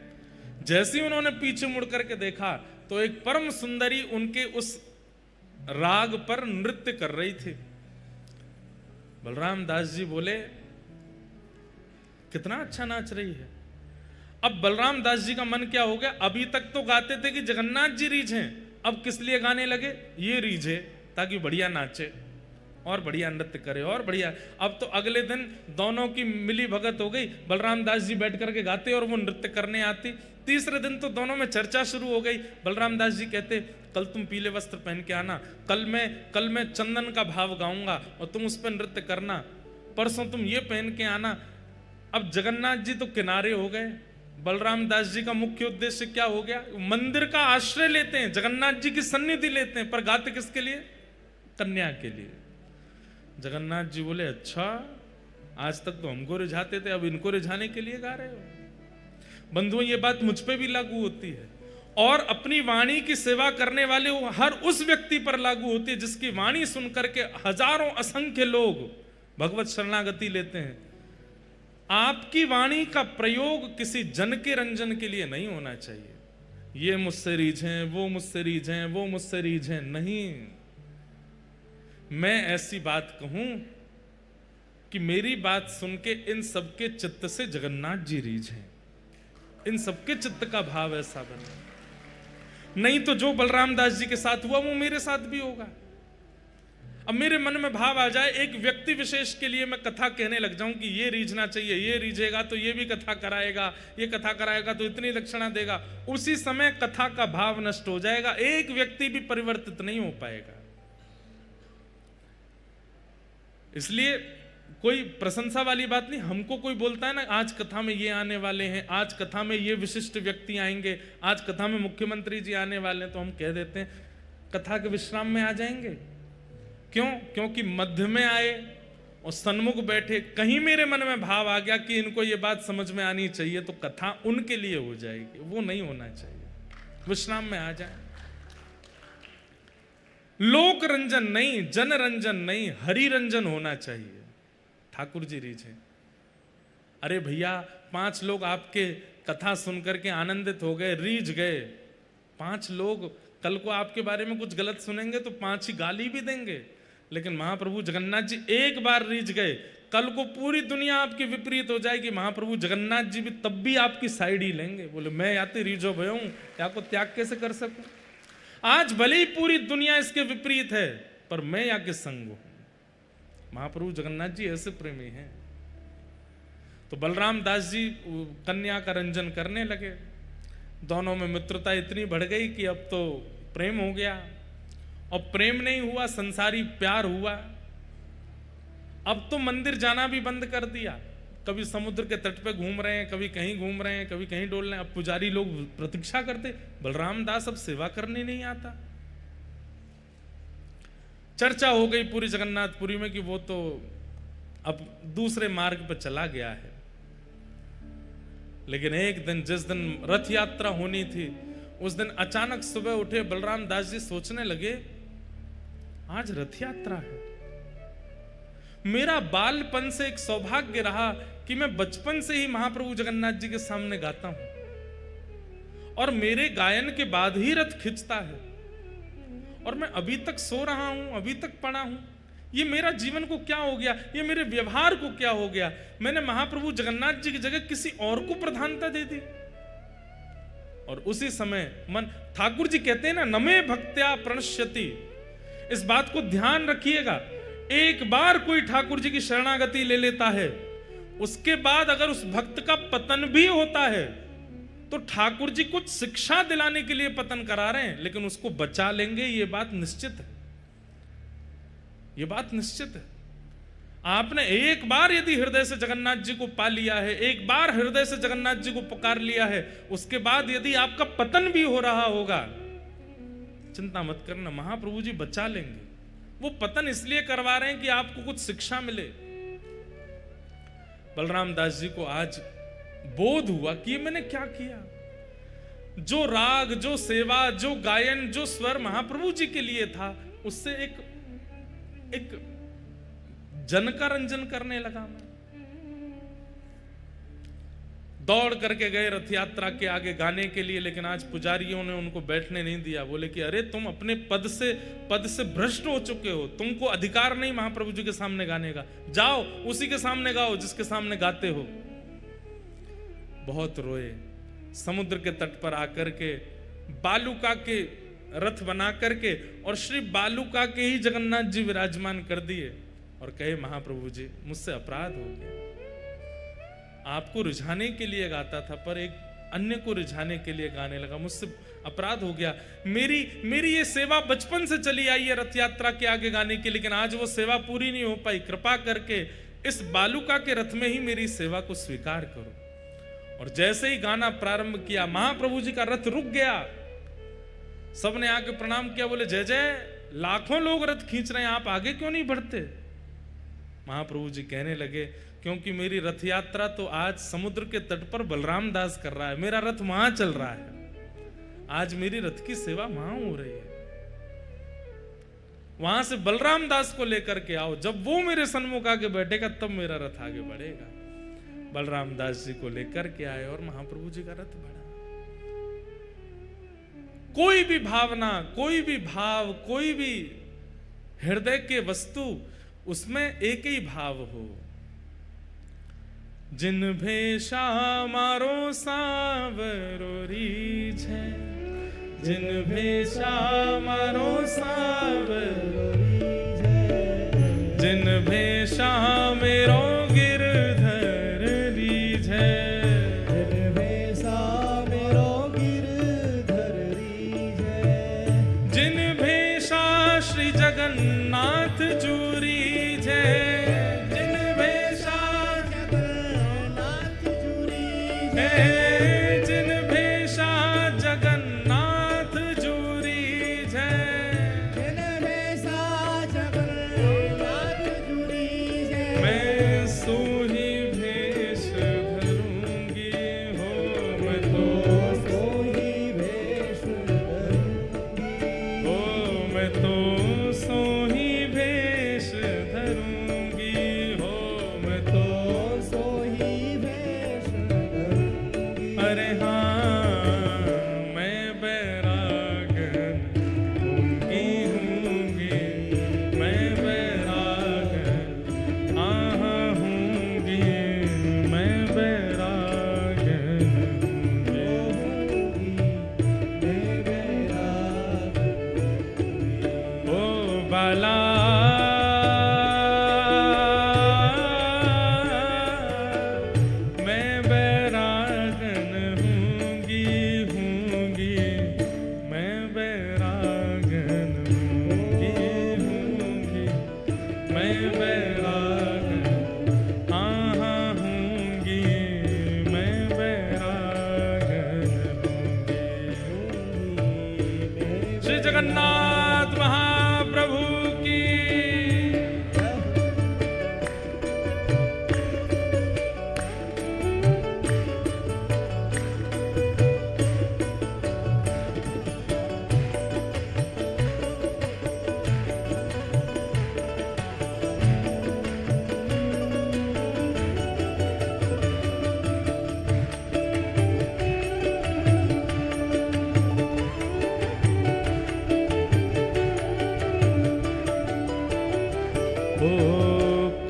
जैसे ही उन्होंने पीछे मुड़ करके देखा तो एक परम सुंदरी उनके उस राग पर नृत्य कर रही थी। बलराम दास जी बोले कितना अच्छा नाच रही है। अब बलराम दास जी का मन क्या हो गया, अभी तक तो गाते थे कि जगन्नाथ जी रीझ हैं, अब किस लिए गाने लगे? ये रीझे ताकि बढ़िया नाचे और बढ़िया नृत्य करे और बढ़िया। अब तो अगले दिन दोनों की मिली भगत हो गई, बलराम दास जी बैठ करके गाते और वो नृत्य करने आती। तीसरे दिन तो दोनों में चर्चा शुरू हो गई। बलराम दास जी कहते कल तुम पीले वस्त्र पहन के आना, कल मैं चंदन का भाव गाऊंगा और तुम उस पर नृत्य करना, परसों तुम ये पहन के आना। अब जगन्नाथ जी तो किनारे हो गए। बलराम दास जी का मुख्य उद्देश्य क्या हो गया? मंदिर का आश्रय लेते हैं, जगन्नाथ जी की सन्निधि लेते हैं, पर गाते किसके लिए? कन्या के लिए। जगन्नाथ जी बोले अच्छा, आज तक तो हमको रिझाते थे, अब इनको रिझाने के लिए गा रहे हो। बंधुओं ये बात मुझ पे भी लागू होती है, और अपनी वाणी की सेवा करने वाले हर उस व्यक्ति पर लागू होती है जिसकी वाणी सुन करके हजारों असंख्य लोग भगवत शरणागति लेते हैं। आपकी वाणी का प्रयोग किसी जन के रंजन के लिए नहीं होना चाहिए। ये मुझसे रीझें, वो मुझसे रीझें, वो मुझसे रीझें, नहीं। मैं ऐसी बात कहूं कि मेरी बात सुन के इन सबके चित्त से जगन्नाथ जी रीझें, इन सबके चित्त का भाव ऐसा बने। नहीं तो जो बलराम दास जी के साथ हुआ वो मेरे साथ भी होगा। अब मेरे मन में भाव आ जाए, एक व्यक्ति विशेष के लिए मैं कथा कहने लग जाऊं कि ये रीझना चाहिए, ये रीझेगा तो ये भी कथा कराएगा, ये कथा कराएगा तो इतनी दक्षिणा देगा, उसी समय कथा का भाव नष्ट हो जाएगा, एक व्यक्ति भी परिवर्तित नहीं हो पाएगा। इसलिए कोई प्रशंसा वाली बात नहीं। हमको कोई बोलता है ना आज कथा में ये आने वाले हैं, आज कथा में ये विशिष्ट व्यक्ति आएंगे, आज कथा में मुख्यमंत्री जी आने वाले हैं, तो हम कह देते हैं कथा के विश्राम में आ जाएंगे। क्यों? क्योंकि मध्य में आए और सन्मुख बैठे, कहीं मेरे मन में भाव आ गया कि इनको ये बात समझ में आनी चाहिए, तो कथा उनके लिए हो जाएगी, वो नहीं होना चाहिए। विश्राम में आ जाए। लोक रंजन नहीं, जन रंजन नहीं, हरि रंजन होना चाहिए। ठाकुर जी रीझे। अरे भैया 5 लोग आपके कथा सुनकर के आनंदित हो गए, रीझ गए। 5 लोग कल को आपके बारे में कुछ गलत सुनेंगे तो 5 ही गाली भी देंगे, लेकिन महाप्रभु जगन्नाथ जी एक बार रीझ गए, कल को पूरी दुनिया आपकी विपरीत हो जाएगी, महाप्रभु जगन्नाथ जी भी तब भी आपकी साइड ही लेंगे। बोले मैं या तो रीझो भयो हूं, या को त्याग कैसे कर सकूं? आज भले ही पूरी दुनिया इसके विपरीत है, पर मैं या के संग हूं। महाप्रभु जगन्नाथ जी ऐसे प्रेमी हैं। तो बलराम दास जी कन्या का रंजन करने लगे। दोनों में मित्रता इतनी बढ़ गई कि अब तो प्रेम हो गया। और प्रेम नहीं हुआ, संसारी प्यार हुआ। अब तो मंदिर जाना भी बंद कर दिया। कभी समुद्र के तट पे घूम रहे हैं, कभी कहीं घूम रहे हैं, कभी कहीं डोल रहे हैं। अब पुजारी लोग प्रतीक्षा करते, बलराम दास अब सेवा करने नहीं आता। चर्चा हो गई पूरी जगन्नाथपुरी में कि वो तो अब दूसरे मार्ग पर चला गया है। लेकिन एक दिन, जिस दिन रथ यात्रा होनी थी, उस दिन अचानक सुबह उठे बलराम दास जी, सोचने लगे आज रथ यात्रा है। मेरा बालपन से एक सौभाग्य रहा कि मैं बचपन से ही महाप्रभु जगन्नाथ जी के सामने गाता हूं और मेरे गायन के बाद ही रथ खिंचता है, और मैं अभी तक सो रहा हूं, अभी तक पड़ा हूं। ये मेरा जीवन को क्या हो गया, ये मेरे व्यवहार को क्या हो गया? मैंने महाप्रभु जगन्नाथ जी की जगह किसी और को प्रधानता दे दी। और उसी समय मन, ठाकुर जी कहते हैं ना, नमे भक्त्या प्रणश्यति। इस बात को ध्यान रखिएगा। एक बार कोई ठाकुर जी की शरणागति ले लेता है, उसके बाद अगर उस भक्त का पतन भी होता है तो ठाकुर जी कुछ शिक्षा दिलाने के लिए पतन करा रहे हैं, लेकिन उसको बचा लेंगे, ये बात निश्चित है। ये बात निश्चित है। आपने एक बार यदि हृदय से जगन्नाथ जी को पा लिया है, एक बार हृदय से जगन्नाथ जी को पुकार लिया है, उसके बाद यदि आपका पतन भी हो रहा होगा, चिंता मत करना, महाप्रभु जी बचा लेंगे। वो पतन इसलिए करवा रहे हैं कि आपको कुछ शिक्षा मिले। बलराम दास जी को आज बोध हुआ कि ये मैंने क्या किया। जो राग, जो सेवा, जो गायन, जो स्वर महाप्रभु जी के लिए था, उससे एक जन का रंजन करने लगा मैं। दौड़ करके गए रथ यात्रा के आगे गाने के लिए, लेकिन आज पुजारियों ने उनको बैठने नहीं दिया। बोले कि अरे तुम अपने पद से भ्रष्ट हो चुके हो, तुमको अधिकार नहीं महाप्रभु जी के सामने गाने का, जाओ उसी के सामने गाओ जिसके सामने गाते हो। बहुत रोए। समुद्र के तट पर आकर के बालुका के रथ बना करके और श्री बालुका के ही जगन्नाथ जी विराजमान कर दिए और कहे महाप्रभु जी मुझसे अपराध हो गया। आपको रिझाने के लिए गाता था, पर एक अन्य को रिझाने के लिए गाने लगा, मुझसे अपराध हो गया। मेरी ये सेवा बचपन से चली आई है रथ यात्रा के आगे गाने की, लेकिन आज वो सेवा पूरी नहीं हो पाई। कृपा करके इस बालुका के रथ में ही मेरी सेवा को स्वीकार करो। और जैसे ही गाना प्रारंभ किया, महाप्रभु जी का रथ रुक गया। सबने आके प्रणाम किया, बोले जय जय, लाखों लोग रथ खींच रहे हैं, आप आगे क्यों नहीं बढ़ते? महाप्रभु जी कहने लगे क्योंकि मेरी रथ यात्रा तो आज समुद्र के तट पर बलराम दास कर रहा है, मेरा रथ वहां चल रहा है। आज मेरी रथ की सेवा वहां हो रही है। वहां से बलराम दास को लेकर के आओ, जब वो मेरे सन्मुख आके बैठेगा तब मेरा रथ आगे बढ़ेगा। बलराम दास जी को लेकर के आए और महाप्रभु जी का रथ बढ़ा। कोई भी भावना, कोई भी भाव, कोई भी हृदय के वस्तु, उसमें एक ही भाव हो। जिन भेषा मारो सावरो रीझ है, जिन भेषा मारो सावरो रीझ है, जिन भेषा मेरो गिरधर रीझ है, जिन भेषा मेरो गिरधर रीझ है, जिन भेषा श्री जगन्नाथ जू रीझ है, जिन भेषा जगन्नाथ जू रीझ है, जिन भेषा जगन्नाथ जू रीझ है, जिन भेषा जगन्नाथ जू रीझ है, मैं सोही भेष धरूंगी हो, मैं तो सोही भेष धरूंगी हो, मैं तो सोही भेष धरूंगी हो, मैं तो सोही भेष धरूंगी। अरे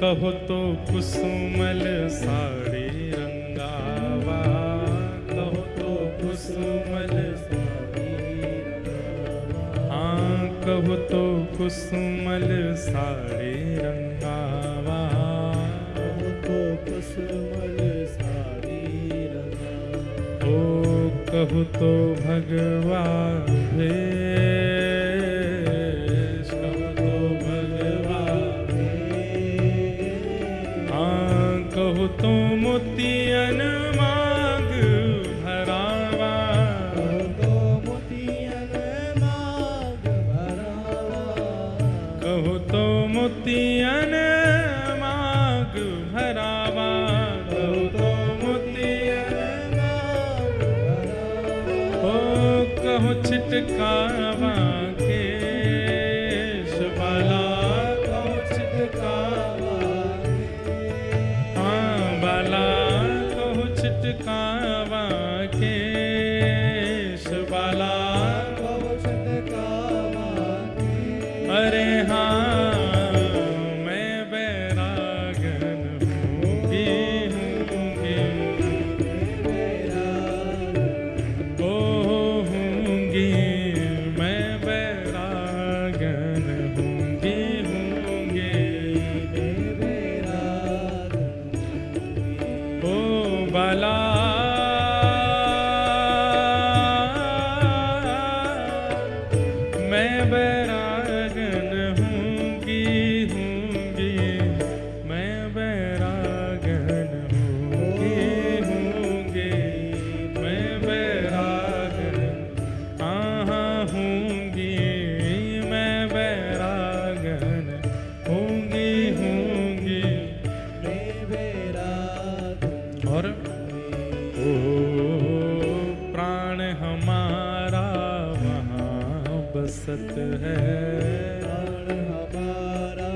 कहो तो कुसुमल साड़ी रंगावा, कहो तो कुसुमल साड़ी रंगावा, हाँ कहो तो कुसुमल साड़ी रंगावा, कहो तो कुसुमल साड़ी रंगावा, ओ कहो तो भगवा भेष, कहो तो भगवा भेष, हाँ कहो तो मोतियन मांग भरावा, कहो तो मोतियन मांग भरावा, कहो तो मोतियन मांग भरावा, कहो तो मोतियन मांग भरावा, ओ कहो छिटकावा केश बाला, कहो छिटकावा हाँ बाला, कहो छिटकावा केश बाला, कहो छिटकावा केश, अरे हाँ मैं बैरागन हूँगी हूँगी, ओ हूँगी मैं बैरागन हूँगी हूँगी, ओ बाला मैं बैरागन हूँगी हूँगी, मैं बैरागन हूँगी हूँगी, मैं बैरागन हाँ हूँगी, मैं बैरागन हूँगी हूँगी, मैं बैरागन। और ओ प्राण हमारा वहाँ बसत है, प्राण हमारा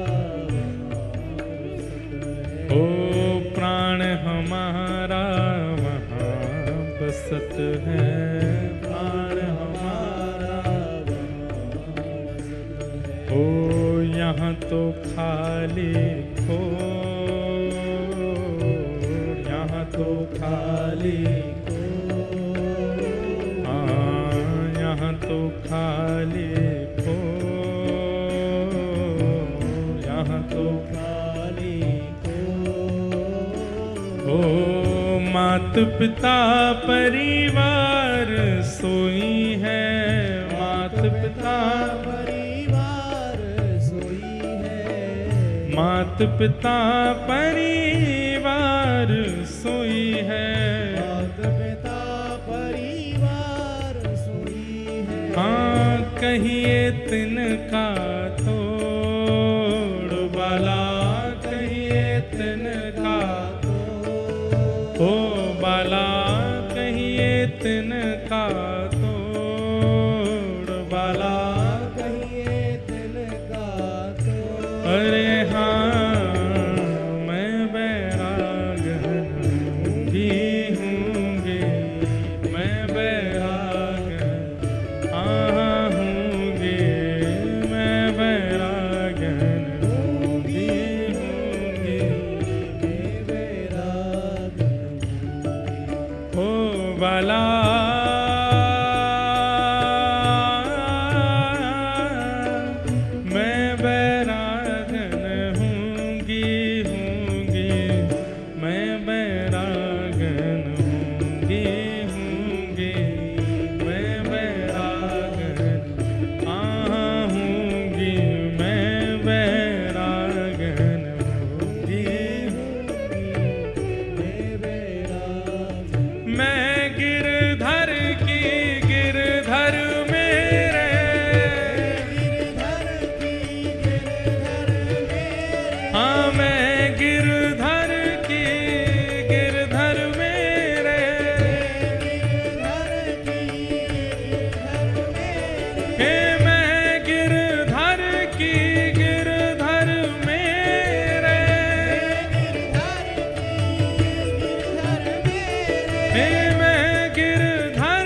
ओ प्राण हमारा वहाँ बसत है, प्राण हमारा ओ यहाँ तो खाली खोर, यहाँ तो खाली हाँ यहाँ तो खाली खोर, यहाँ तो खाली खोर, ओ मात पिता परिवार सोई है, मात पिता परिवार सोई है, मात पिता परिवार सोई है, मात पिता परिवार सोई है, हाँ कहिए तिनका तोड़ बाला, कहिए तिनका ओ बाला, कहिए तिनका तोड़ बाला, कहिए तिनका तोड़, अरे हाँ मैं बैरागन हूँगी हूँगी, मैं बैरागन हाँ हूँगी, मैं बैरागन हूँगी हूँगी, मैं बैरागन ओ बाला मैं बैरागन हूँगी हूँगी, मैं बैरागन हूँगी हूँगी, मैं बैरागन हाँ हूँगी, मैं बैरागन हूँगी हूँगी, मैं गिरधर की गिरधर मेरे, हाँ मैं गिरधर की गिरधर मेरे, हे मैं गिरधर की गिरधर मेरे, हे मैं गिरधर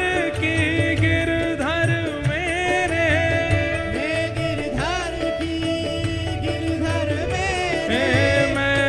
की गिरधर मेरे, हे मैं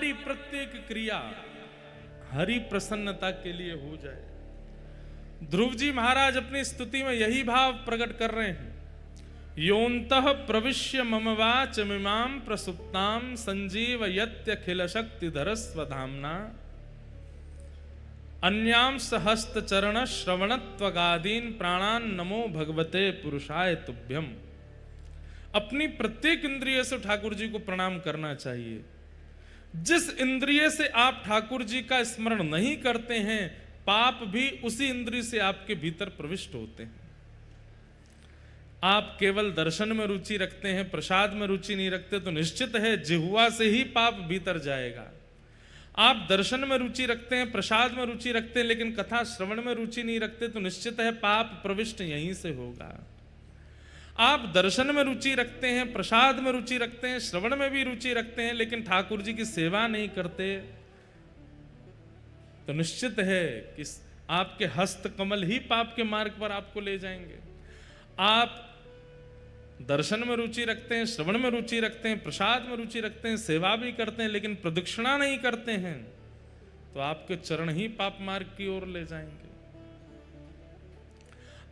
हमारी प्रत्येक क्रिया हरि प्रसन्नता के लिए हो जाए। ध्रुव जी महाराज अपनी स्तुति में यही भाव प्रकट कर रहे हैं, योन्तः प्रविश्य मम वाचमिमां प्रसुप्तां संजीवयत्यखिल शक्तिधर स्वधाम्ना अन्यांश हस्त चरण श्रवणत्वगादीन प्राणान नमो भगवते पुरुषाय तुभ्यम। अपनी प्रत्येक इंद्रिय से ठाकुर जी को प्रणाम करना चाहिए। जिस इंद्रिय से आप ठाकुर जी का स्मरण नहीं करते हैं, पाप भी उसी इंद्रिय से आपके भीतर प्रविष्ट होते हैं। आप केवल दर्शन में रुचि रखते हैं, प्रसाद में रुचि नहीं रखते, तो निश्चित है जिह्वा से ही पाप भीतर जाएगा। आप दर्शन में रुचि रखते हैं, प्रसाद में रुचि रखते हैं, लेकिन कथा श्रवण में रुचि नहीं रखते, तो निश्चित है पाप प्रविष्ट यहीं से होगा। आप दर्शन में रुचि रखते हैं, प्रसाद में रुचि रखते हैं, श्रवण में भी रुचि रखते हैं, लेकिन ठाकुर जी की सेवा नहीं करते, तो निश्चित है कि आपके हस्त कमल ही पाप के मार्ग पर आपको ले जाएंगे। आप दर्शन में रुचि रखते हैं, श्रवण में रुचि रखते हैं, प्रसाद में रुचि रखते हैं, सेवा भी करते हैं, लेकिन प्रदक्षिणा नहीं करते हैं, तो आपके चरण ही पाप मार्ग की ओर ले जाएंगे।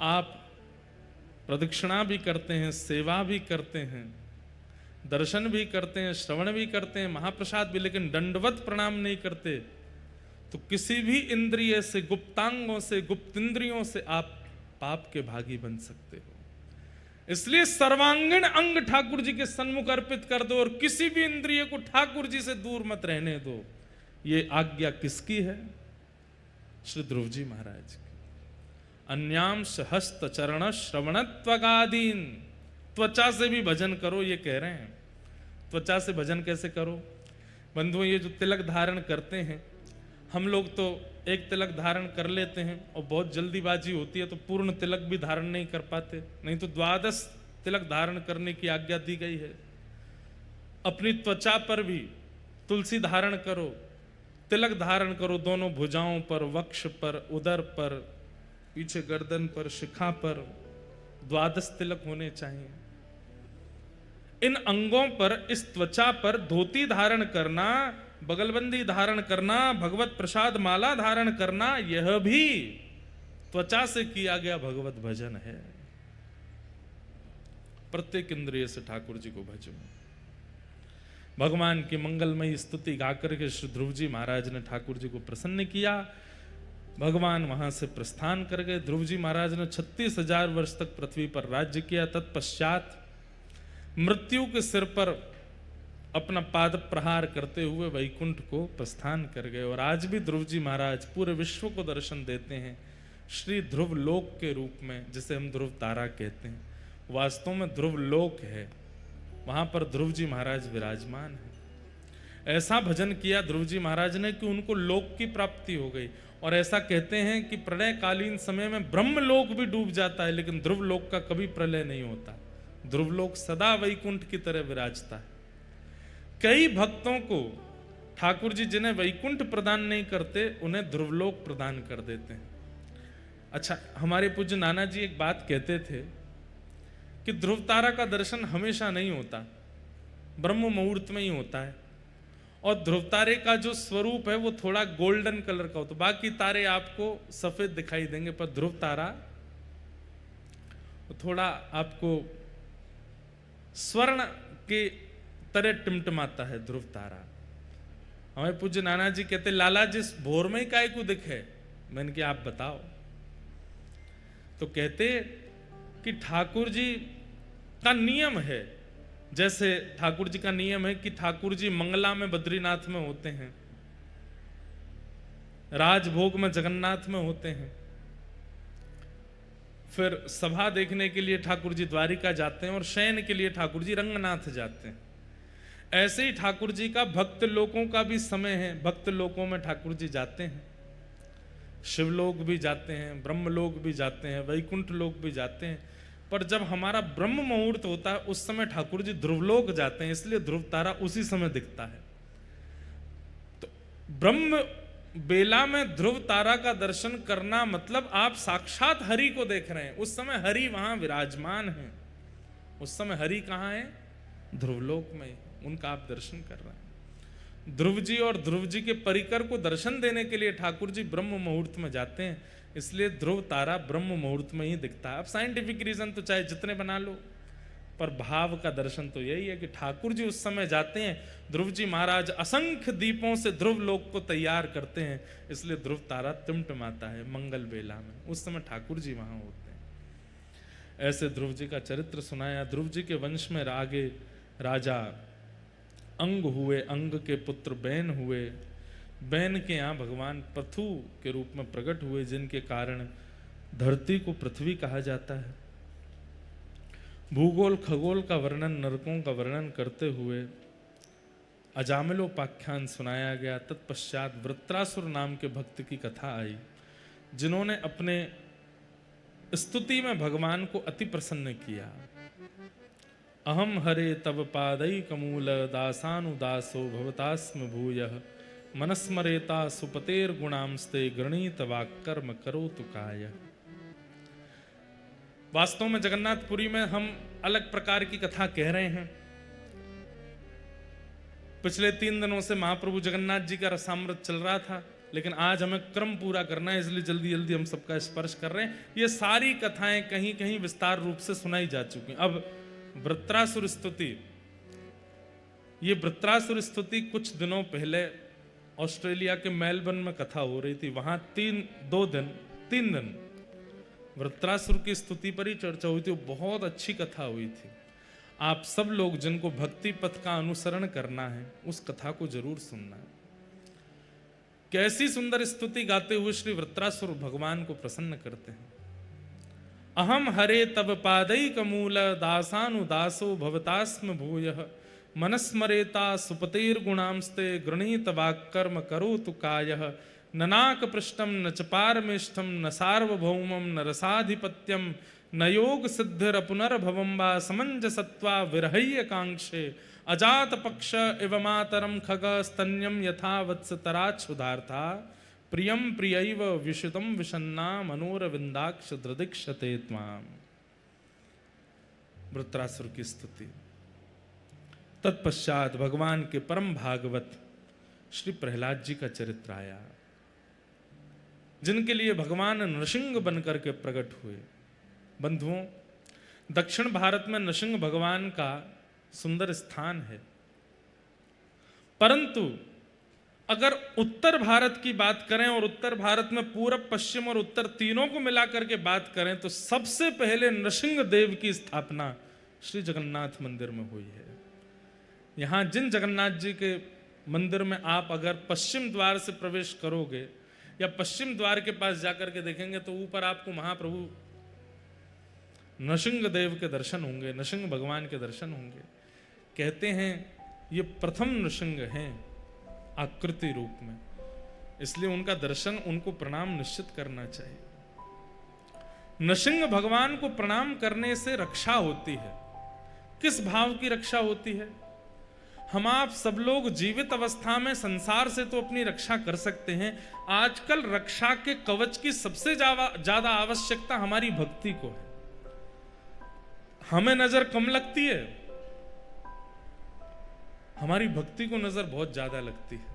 आप प्रदक्षिणा भी करते हैं, सेवा भी करते हैं, दर्शन भी करते हैं, श्रवण भी करते हैं, महाप्रसाद भी, लेकिन दंडवत प्रणाम नहीं करते, तो किसी भी इंद्रिय से, गुप्तांगों से, गुप्त इंद्रियों से आप पाप के भागी बन सकते हो। इसलिए सर्वांगीण अंग ठाकुर जी के सन्मुख अर्पित कर दो और किसी भी इंद्रिय को ठाकुर जी से दूर मत रहने दो। ये आज्ञा किसकी है? श्री ध्रुव जी महाराज की। अन्यांश हस्त चरण श्रवणत्वगादीन, त्वचा से भी भजन करो, ये कह रहे हैं। त्वचा से भजन कैसे करो? बंधुओं, ये जो तिलक धारण करते हैं, हम लोग तो एक तिलक धारण कर लेते हैं और बहुत जल्दीबाजी होती है तो पूर्ण तिलक भी धारण नहीं कर पाते, नहीं तो 12 तिलक धारण करने की आज्ञा दी गई है। अपनी त्वचा पर भी तुलसी धारण करो, तिलक धारण करो, दोनों भुजाओं पर, वक्ष पर, उदर पर, पीछे गर्दन पर, शिखा पर 12 तिलक होने चाहिए। इन अंगों पर, इस त्वचा पर धोती धारण करना, बगलबंदी धारण करना, भगवत प्रसाद माला धारण करना, यह भी त्वचा से किया गया भगवत भजन है। प्रत्येक इंद्रिय से ठाकुर जी को भजो। भगवान की मंगलमयी स्तुति गाकर के श्री ध्रुव जी महाराज ने ठाकुर जी को प्रसन्न किया। भगवान वहां से प्रस्थान कर गए। ध्रुव जी महाराज ने 36,000 वर्ष तक पृथ्वी पर राज्य किया। तत्पश्चात मृत्यु के सिर पर अपना पाद प्रहार करते हुए वैकुंठ को प्रस्थान कर गए। और आज भी ध्रुव जी महाराज पूरे विश्व को दर्शन देते हैं श्री ध्रुव लोक के रूप में, जिसे हम ध्रुव तारा कहते हैं। वास्तव में ध्रुव लोक है, वहां पर ध्रुव जी महाराज विराजमान है। ऐसा भजन किया ध्रुव जी महाराज ने कि उनको लोक की प्राप्ति हो गई। और ऐसा कहते हैं कि प्रलय कालीन समय में ब्रह्म लोक भी डूब जाता है, लेकिन ध्रुव लोक का कभी प्रलय नहीं होता। ध्रुव लोक सदा वैकुंठ की तरह विराजता है। कई भक्तों को ठाकुर जी जिन्हें वैकुंठ प्रदान नहीं करते, उन्हें ध्रुवलोक प्रदान कर देते हैं। अच्छा, हमारे पूज्य नाना जी एक बात कहते थे कि ध्रुव तारा का दर्शन हमेशा नहीं होता, ब्रह्म मुहूर्त में ही होता है। और ध्रुव तारे का जो स्वरूप है वो थोड़ा गोल्डन कलर का होता है, बाकी तारे आपको सफेद दिखाई देंगे, पर ध्रुव तारा थोड़ा आपको स्वर्ण के तरह टिमटिमाता है। ध्रुव तारा, हमें पूज्य नाना जी कहते, लाला जिस भोर में काय को दिखे। मैंने कहा आप बताओ। तो कहते कि ठाकुर जी का नियम है, जैसे ठाकुर जी का नियम है कि ठाकुर जी मंगला में बद्रीनाथ में होते हैं, राजभोग में जगन्नाथ में होते हैं, फिर सभा देखने के लिए ठाकुर जी द्वारिका जाते हैं, और शयन के लिए ठाकुर जी रंगनाथ जाते हैं। ऐसे ही ठाकुर जी का भक्त लोकों का भी समय है। भक्त लोकों में ठाकुर जी जाते हैं, शिवलोक भी जाते हैं, ब्रह्मलोक भी जाते हैं, वैकुंठ लोक भी जाते हैं। पर जब हमारा ब्रह्म मुहूर्त होता है उस समय ठाकुर जी ध्रुवलोक जाते हैं, इसलिए ध्रुव तारा उसी समय दिखता है। तो ब्रह्म बेला में ध्रुव तारा का दर्शन करना मतलब आप साक्षात हरि को देख रहे हैं। उस समय हरि वहां विराजमान है। उस समय हरि कहाँ है? ध्रुवलोक में, उनका आप दर्शन कर रहे हैं। ध्रुव जी और ध्रुव जी के परिकर को दर्शन देने के लिए ठाकुर जी ब्रह्म मुहूर्त में जाते हैं, इसलिए ध्रुव तारा ब्रह्म मुहूर्त में ही दिखता है। अब साइंटिफिक रीजन तो चाहे जितने बना लो, पर भाव का दर्शन तो यही है कि ठाकुर जी उस समय जाते हैं, ध्रुव जी महाराज असंख्य दीपों से ध्रुव लोक को तैयार करते हैं, इसलिए ध्रुव तारा टिमटिमाता है मंगल बेला में, उस समय ठाकुर जी वहां होते हैं। ऐसे ध्रुव जी का चरित्र सुनाया। ध्रुव जी के वंश में आगे राजा अंग हुए, अंग के पुत्र बैन हुए, बैन के यहाँ भगवान पृथु के रूप में प्रकट हुए, जिनके कारण धरती को पृथ्वी कहा जाता है। भूगोल खगोल का वर्णन, नरकों का वर्णन करते हुए अजामिलोपाख्यान सुनाया गया। तत्पश्चात वृत्रासुर नाम के भक्त की कथा आई, जिन्होंने अपने स्तुति में भगवान को अति प्रसन्न किया। अहम हरे तव पादई कमूल दासानुदासो भवतास्म भूयः मनस्मरेता सुपतेर गुणांस्ते गृणीत वाक्कर्म करोतु काय। वास्तव में जगन्नाथपुरी में हम अलग प्रकार की कथा कह रहे हैं। पिछले 3 दिनों से महाप्रभु जगन्नाथ जी का रसामृत चल रहा था, लेकिन आज हमें क्रम पूरा करना है, इसलिए जल्दी जल्दी हम सबका स्पर्श कर रहे हैं। ये सारी कथाएं कहीं कहीं विस्तार रूप से सुनाई जा चुकी हैं। अब वृत्रासुर स्तुति, ये वृत्रासुर स्तुति कुछ दिनों पहले ऑस्ट्रेलिया के मेलबर्न में कथा हो रही थी। वहां 3 दिन वृत्रासुर की स्तुति पर ही चर्चा हुई थी। बहुत अच्छी कथा हुई थी। आप सब लोग जिनको भक्ति पथ का अनुसरण करना है, उस कथा को जरूर सुनना है। कैसी सुंदर स्तुति गाते हुए श्री वृत्रासुर भगवान को प्रसन्न करते हैं। अहम हरे तब पादई कमूल दासानुदासो भवतास्म भूयः मनस्मरेता सुपतेर गुणांस्ते गृणीत वाक्कर्म करोतु कायः ननाक पृष्ठम न च पारमेष्ठम न सार्वभौमम न रसाधिपत्यम न योग सिद्धिर पुनर्भवम वा समंजसत्वा विरहय्य कांक्षे अजात पक्ष इव मातरम खग स्तन्यम यथा वत्स तराच्छुधार्था प्रियम प्रियैव विशुतम विषन्ना मनोरविंदाक्ष दृदिक्षते त्वाम। वृत्रासुर की स्तुति। तत्पश्चात भगवान के परम भागवत श्री प्रहलाद जी का चरित्र आया, जिनके लिए भगवान नृसिंह बनकर के प्रकट हुए। बंधुओं, दक्षिण भारत में नृसिंह भगवान का सुंदर स्थान है, परंतु अगर उत्तर भारत की बात करें और उत्तर भारत में पूरब पश्चिम और उत्तर तीनों को मिलाकर के बात करें, तो सबसे पहले नृसिंह देव की स्थापना श्री जगन्नाथ मंदिर में हुई है। यहाँ जिन जगन्नाथ जी के मंदिर में आप अगर पश्चिम द्वार से प्रवेश करोगे या पश्चिम द्वार के पास जाकर के देखेंगे, तो ऊपर आपको महाप्रभु नृसिंह देव के दर्शन होंगे, नृसिंह भगवान के दर्शन होंगे। कहते हैं ये प्रथम नृसिंह हैं आकृति रूप में, इसलिए उनका दर्शन, उनको प्रणाम निश्चित करना चाहिए। नृसिंह भगवान को प्रणाम करने से रक्षा होती है। किस भाव की रक्षा होती है? हम आप सब लोग जीवित अवस्था में संसार से तो अपनी रक्षा कर सकते हैं, आजकल रक्षा के कवच की सबसे ज्यादा आवश्यकता हमारी भक्ति को है। हमें नजर कम लगती है, हमारी भक्ति को नजर बहुत ज्यादा लगती है।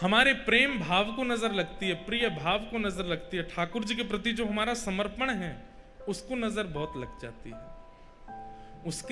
हमारे प्रेम भाव को नजर लगती है, प्रिय भाव को नजर लगती है, ठाकुर जी के प्रति जो हमारा समर्पण है उसको नजर बहुत लग जाती है। उसके